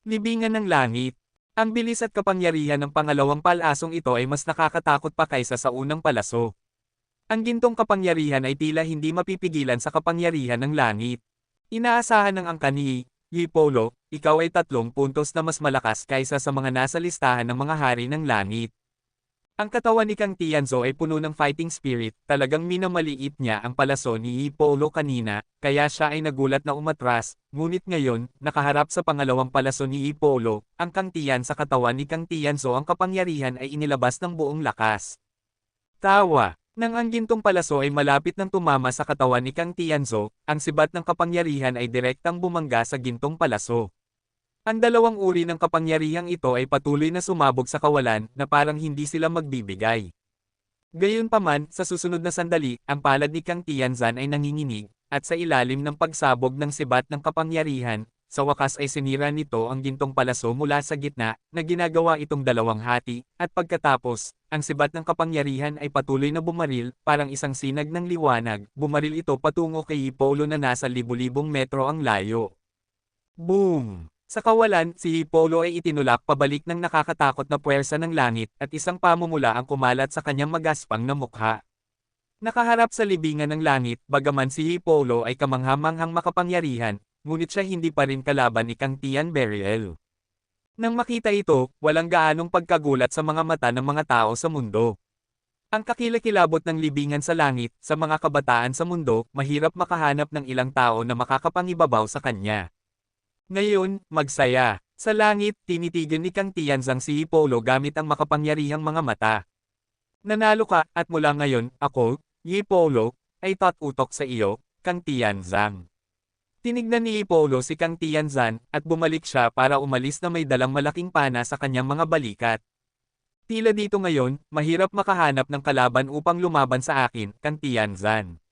Libingan ng langit. Ang bilis at kapangyarihan ng pangalawang palasong ito ay mas nakakatakot pa kaysa sa unang palaso. Ang gintong kapangyarihan ay tila hindi mapipigilan sa kapangyarihan ng langit. Inaasahan ng angkan ni Polo, ikaw ay 3 puntos na mas malakas kaysa sa mga nasa listahan ng mga hari ng langit. Ang katawan ni Kang Tianzhou ay puno ng fighting spirit, talagang minamaliit niya ang palaso ni Polo kanina, kaya siya ay nagulat na umatras, ngunit ngayon, nakaharap sa pangalawang palaso ni Polo, ang Kang Tian sa katawan ni Kang Tianzhou ang kapangyarihan ay inilabas ng buong lakas. Tawa. Nang ang gintong palaso ay malapit ng tumama sa katawan ni Kang Tianzhou, ang sibat ng kapangyarihan ay direktang bumangga sa gintong palaso. Ang dalawang uri ng kapangyarihang ito ay patuloy na sumabog sa kawalan na parang hindi sila magbibigay. Gayunpaman, sa susunod na sandali, ang palad ni Kang Tianzan ay nanginginig, at sa ilalim ng pagsabog ng sibat ng kapangyarihan, sa wakas ay sinira nito ang gintong palaso mula sa gitna, na ginagawa itong dalawang hati, at pagkatapos, ang sibat ng kapangyarihan ay patuloy na bumaril, parang isang sinag ng liwanag, bumaril ito patungo kay Polo na nasa libu-libong metro ang layo. Boom! Sa kawalan, si Polo ay itinulak pabalik ng nakakatakot na puwersa ng langit at isang pamumula ang kumalat sa kanyang magaspang na mukha. Nakaharap sa libingan ng langit, bagaman si Polo ay kamanghamanghang makapangyarihan, ngunit siya hindi pa rin kalaban ni Kang Tian Beriel. Nang makita ito, walang gaanong pagkagulat sa mga mata ng mga tao sa mundo. Ang kakilakilabot ng libingan sa langit, sa mga kabataan sa mundo, mahirap makahanap ng ilang tao na makakapangibabaw sa kanya. Ngayon, magsaya. Sa langit, tinitigan ni Kang Tianzang si Polo gamit ang makapangyarihang mga mata. Nanalo ka, at mula ngayon, ako, Polo, ay tatutok sa iyo, Kang Tianzang. Tinignan ni Polo si Kang Tianzan, at bumalik siya para umalis na may dalang malaking pana sa kanyang mga balikat. Tila dito ngayon, mahirap makahanap ng kalaban upang lumaban sa akin, Kang Tianzan.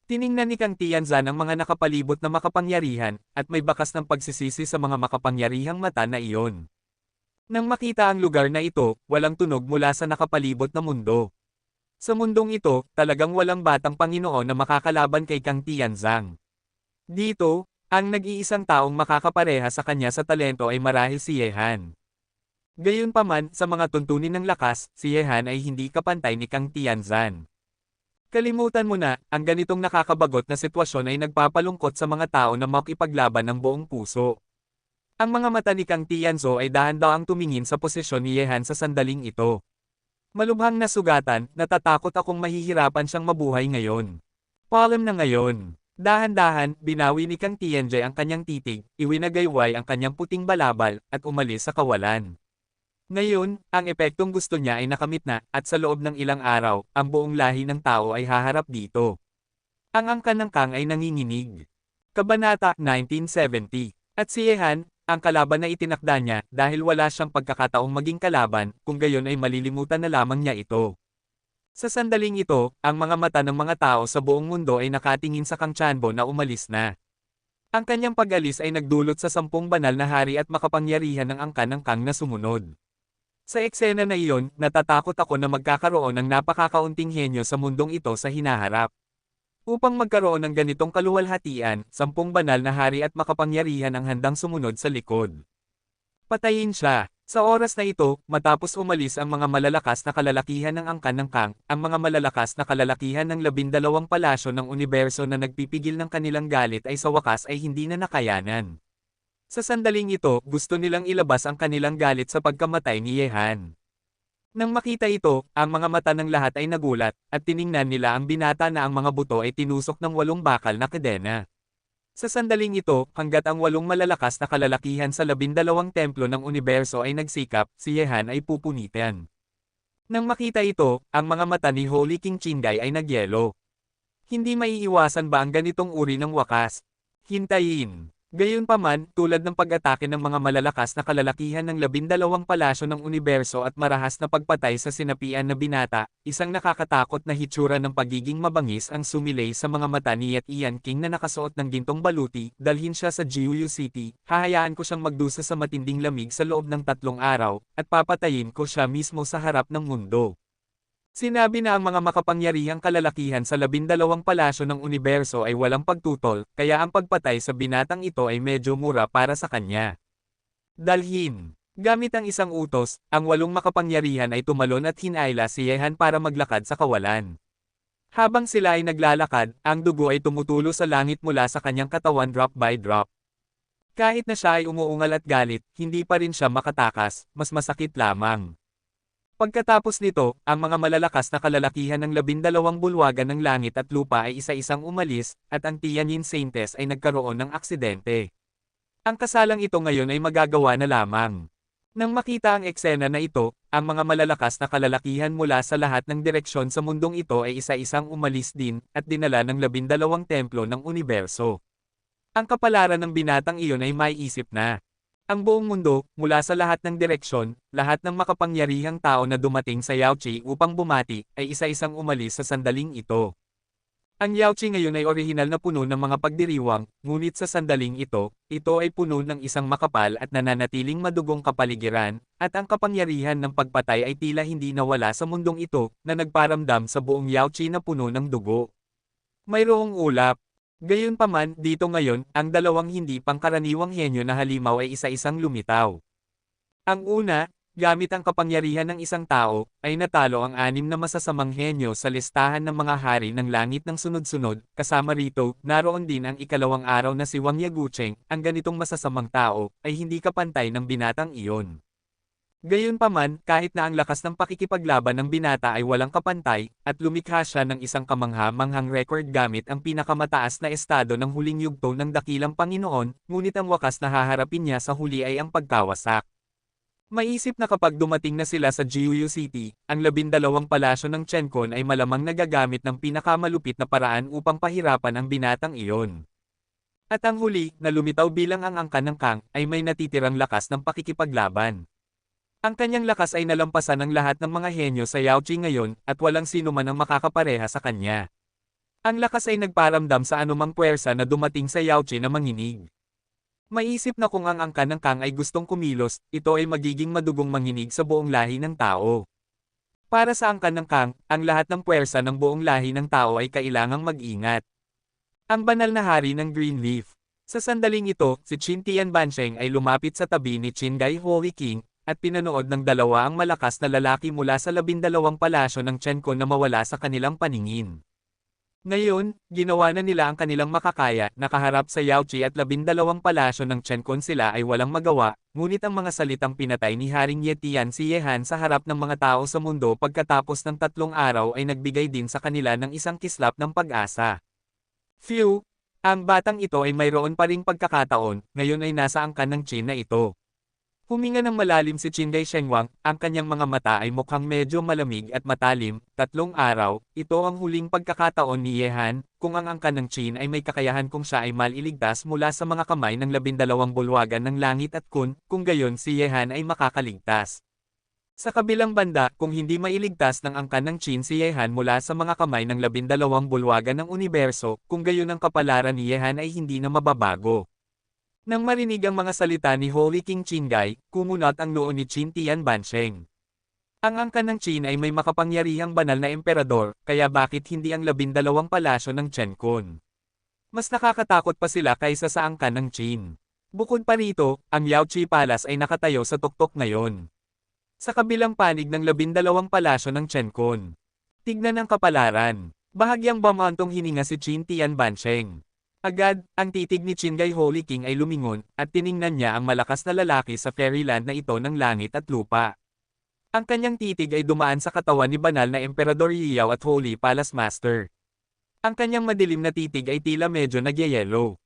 Tiningnan ni Kang Tianzan ang mga nakapalibot na makapangyarihan, at may bakas ng pagsisisi sa mga makapangyarihang mata na iyon. Nang makita ang lugar na ito, walang tunog mula sa nakapalibot na mundo. Sa mundong ito, talagang walang batang Panginoon na makakalaban kay Kang Tianzang. Dito, ang nag-iisang taong makakapareha sa kanya sa talento ay marahil si Yehan. Gayunpaman, sa mga tuntunin ng lakas, si Yehan ay hindi kapantay ni Kang Tianzan. Kalimutan mo na, ang ganitong nakakabagot na sitwasyon ay nagpapalungkot sa mga tao na makipaglaban ng buong puso. Ang mga mata ni Kang Tianzhou ay dahan-dahang tumingin sa posisyon ni Yehan sa sandaling ito. Malubhang na sugatan, natatakot akong mahihirapan siyang mabuhay ngayon. Palem na ngayon. Dahan-dahan, binawi ni Kang Tianzhe ang kanyang titig, iwinagayway ang kanyang puting balabal, at umalis sa kawalan. Ngayon, ang epektong gusto niya ay nakamit na, at sa loob ng ilang araw, ang buong lahi ng tao ay haharap dito. Ang angkan ng Kang ay nanginginig. Kabanata 1970. At si Yehan, ang kalaban na itinakda niya, dahil wala siyang pagkakataong maging kalaban, kung gayon ay malilimutan na lamang niya ito. Sa sandaling ito, ang mga mata ng mga tao sa buong mundo ay nakatingin sa Kang Tianbo na umalis na. Ang kanyang pag-alis ay nagdulot sa 10 banal na hari at makapangyarihan ng angkan ng Kang na sumunod. Sa eksena na iyon, natatakot ako na magkakaroon ng napakakaunting henyo sa mundong ito sa hinaharap. Upang magkaroon ng ganitong kaluwalhatian, 10 banal na hari at makapangyarihan ang handang sumunod sa likod. Patayin siya. Sa oras na ito, matapos umalis ang mga malalakas na kalalakihan ng angkan ng Kang, ang mga malalakas na kalalakihan ng 12 palasyo ng universo na nagpipigil ng kanilang galit ay sa wakas ay hindi na nakayanan. Sa sandaling ito, gusto nilang ilabas ang kanilang galit sa pagkamatay ni Yehan. Nang makita ito, ang mga mata ng lahat ay nagulat, at tiningnan nila ang binata na ang mga buto ay tinusok ng 8 bakal na kadena. Sa sandaling ito, hanggat ang 8 malalakas na kalalakihan sa 12 templo ng universo ay nagsikap, si Yehan ay pupunitan. Nang makita ito, ang mga mata ni Holy King Qingdai ay nagyelo. Hindi maiiwasan ba ang ganitong uri ng wakas? Hintayin. Gayunpaman, tulad ng pag-atake ng mga malalakas na kalalakihan ng 12 palasyo ng universo at marahas na pagpatay sa sinapian na binata, isang nakakatakot na hitsura ng pagiging mabangis ang sumilay sa mga mata ni Ian King na nakasuot ng gintong baluti, dalhin siya sa Jiuyu City, hahayaan ko siyang magdusa sa matinding lamig sa loob ng 3 araw, at papatayin ko siya mismo sa harap ng mundo. Sinabi na ang mga makapangyarihang kalalakihan sa 12 palasyo ng universo ay walang pagtutol, kaya ang pagpatay sa binatang ito ay medyo mura para sa kanya. Dalhin. Gamit ang isang utos, ang 8 makapangyarihan ay tumalon at hinayla si Yehan para maglakad sa kawalan. Habang sila ay naglalakad, ang dugo ay tumutulo sa langit mula sa kanyang katawan drop by drop. Kahit na siya ay umuungal at galit, hindi pa rin siya makatakas, mas masakit lamang. Pagkatapos nito, ang mga malalakas na kalalakihan ng 12 bulwagan ng langit at lupa ay isa-isang umalis, at ang Tianyin Saintes ay nagkaroon ng aksidente. Ang kasalang ito ngayon ay magagawa na lamang. Nang makita ang eksena na ito, ang mga malalakas na kalalakihan mula sa lahat ng direksyon sa mundong ito ay isa-isang umalis din, at dinala ng 12 templo ng universo. Ang kapalaran ng binatang iyon ay maiisip na. Ang buong mundo, mula sa lahat ng direksyon, lahat ng makapangyarihang tao na dumating sa Yaochi upang bumati, ay isa-isang umalis sa sandaling ito. Ang Yaochi ngayon ay orihinal na puno ng mga pagdiriwang, ngunit sa sandaling ito ay puno ng isang makapal at nananatiling madugong kapaligiran, at ang kapangyarihan ng pagpatay ay tila hindi nawala sa mundong ito, na nagparamdam sa buong Yaochi na puno ng dugo. Mayroong ulap. Gayunpaman, dito ngayon, ang dalawang hindi pangkaraniwang henyo na halimaw ay isa-isang lumitaw. Ang una, gamit ang kapangyarihan ng isang tao, ay natalo ang 6 na masasamang henyo sa listahan ng mga hari ng langit ng sunod-sunod, kasama rito, naroon din ang ikalawang araw na si Wang Yagucheng, ang ganitong masasamang tao, ay hindi kapantay ng binatang iyon. Gayunpaman, kahit na ang lakas ng pakikipaglaban ng binata ay walang kapantay, at lumikha siya ng isang kamangha-manghang record gamit ang pinakamataas na estado ng huling yugto ng dakilang Panginoon, ngunit ang wakas na haharapin niya sa huli ay ang pagkawasak. Maisip na kapag dumating na sila sa Jiuyu City, ang 12 palasyo ng Chenkon ay malamang nagagamit ng pinakamalupit na paraan upang pahirapan ang binatang iyon. At ang huli, na lumitaw bilang ang angkan ng Kang, ay may natitirang lakas ng pakikipaglaban. Ang kanyang lakas ay nalampasan ng lahat ng mga henyo sa Yaochi ngayon, at walang sino man ang makakapareha sa kanya. Ang lakas ay nagparamdam sa anumang puwersa na dumating sa Yaochi na manginig. Maisip na kung ang angkan ng Kang ay gustong kumilos, ito ay magiging madugong manginig sa buong lahi ng tao. Para sa angkan ng Kang, ang lahat ng puwersa ng buong lahi ng tao ay kailangang mag-ingat. Ang banal na hari ng Greenleaf. Sa sandaling ito, si Qin Tianbansheng ay lumapit sa tabi ni Qingai Holy King, at pinanood ng dalawa ang malakas na lalaki mula sa 12 palasyo ng Chenkon na mawala sa kanilang paningin. Ngayon, ginawa na nila ang kanilang makakaya, nakaharap sa Yaochi at 12 palasyo ng Chenkon sila ay walang magawa, ngunit ang mga salitang pinatay ni Haring Yetian si Yehan sa harap ng mga tao sa mundo pagkatapos ng 3 araw ay nagbigay din sa kanila ng isang kislap ng pag-asa. Phew! Ang batang ito ay mayroon pa ring pagkakataon, ngayon ay nasa angkan ng Qin na ito. Huminga ng malalim si Qingai Shengwang, ang kanyang mga mata ay mukhang medyo malamig at matalim. 3 araw, ito ang huling pagkakataon ni Yehan, kung ang angkan ng Qin ay may kakayahan kung siya ay maliligtas mula sa mga kamay ng 12 bulwagan ng langit at kung gayon si Yehan ay makakaligtas. Sa kabilang banda, kung hindi mailigtas ng angkan ng Qin si Yehan mula sa mga kamay ng 12 bulwagan ng universo, kung gayon ang kapalaran ni Yehan ay hindi na mababago. Nang marinig ang mga salita ni Holy King Qingai, kumunat ang noo ni Qin Tianbansheng. Ang angkan ng Qin ay may makapangyarihang banal na emperador, kaya bakit hindi ang 12 palasyo ng Chenkon? Mas nakakatakot pa sila kaysa sa angkan ng Qin. Bukod pa rito, ang Yaochi Palace ay nakatayo sa tuktok ngayon. Sa kabilang panig ng 12 palasyo ng Chenkon. Tignan ang kapalaran. Bahagyang bumantong hininga si Qin Tianbansheng. Agad, ang titig ni Qingai Holy King ay lumingon, at tiningnan niya ang malakas na lalaki sa fairyland na ito ng langit at lupa. Ang kanyang titig ay dumaan sa katawan ni banal na Emperador Yiyao at Holy Palace Master. Ang kanyang madilim na titig ay tila medyo nagyayelo.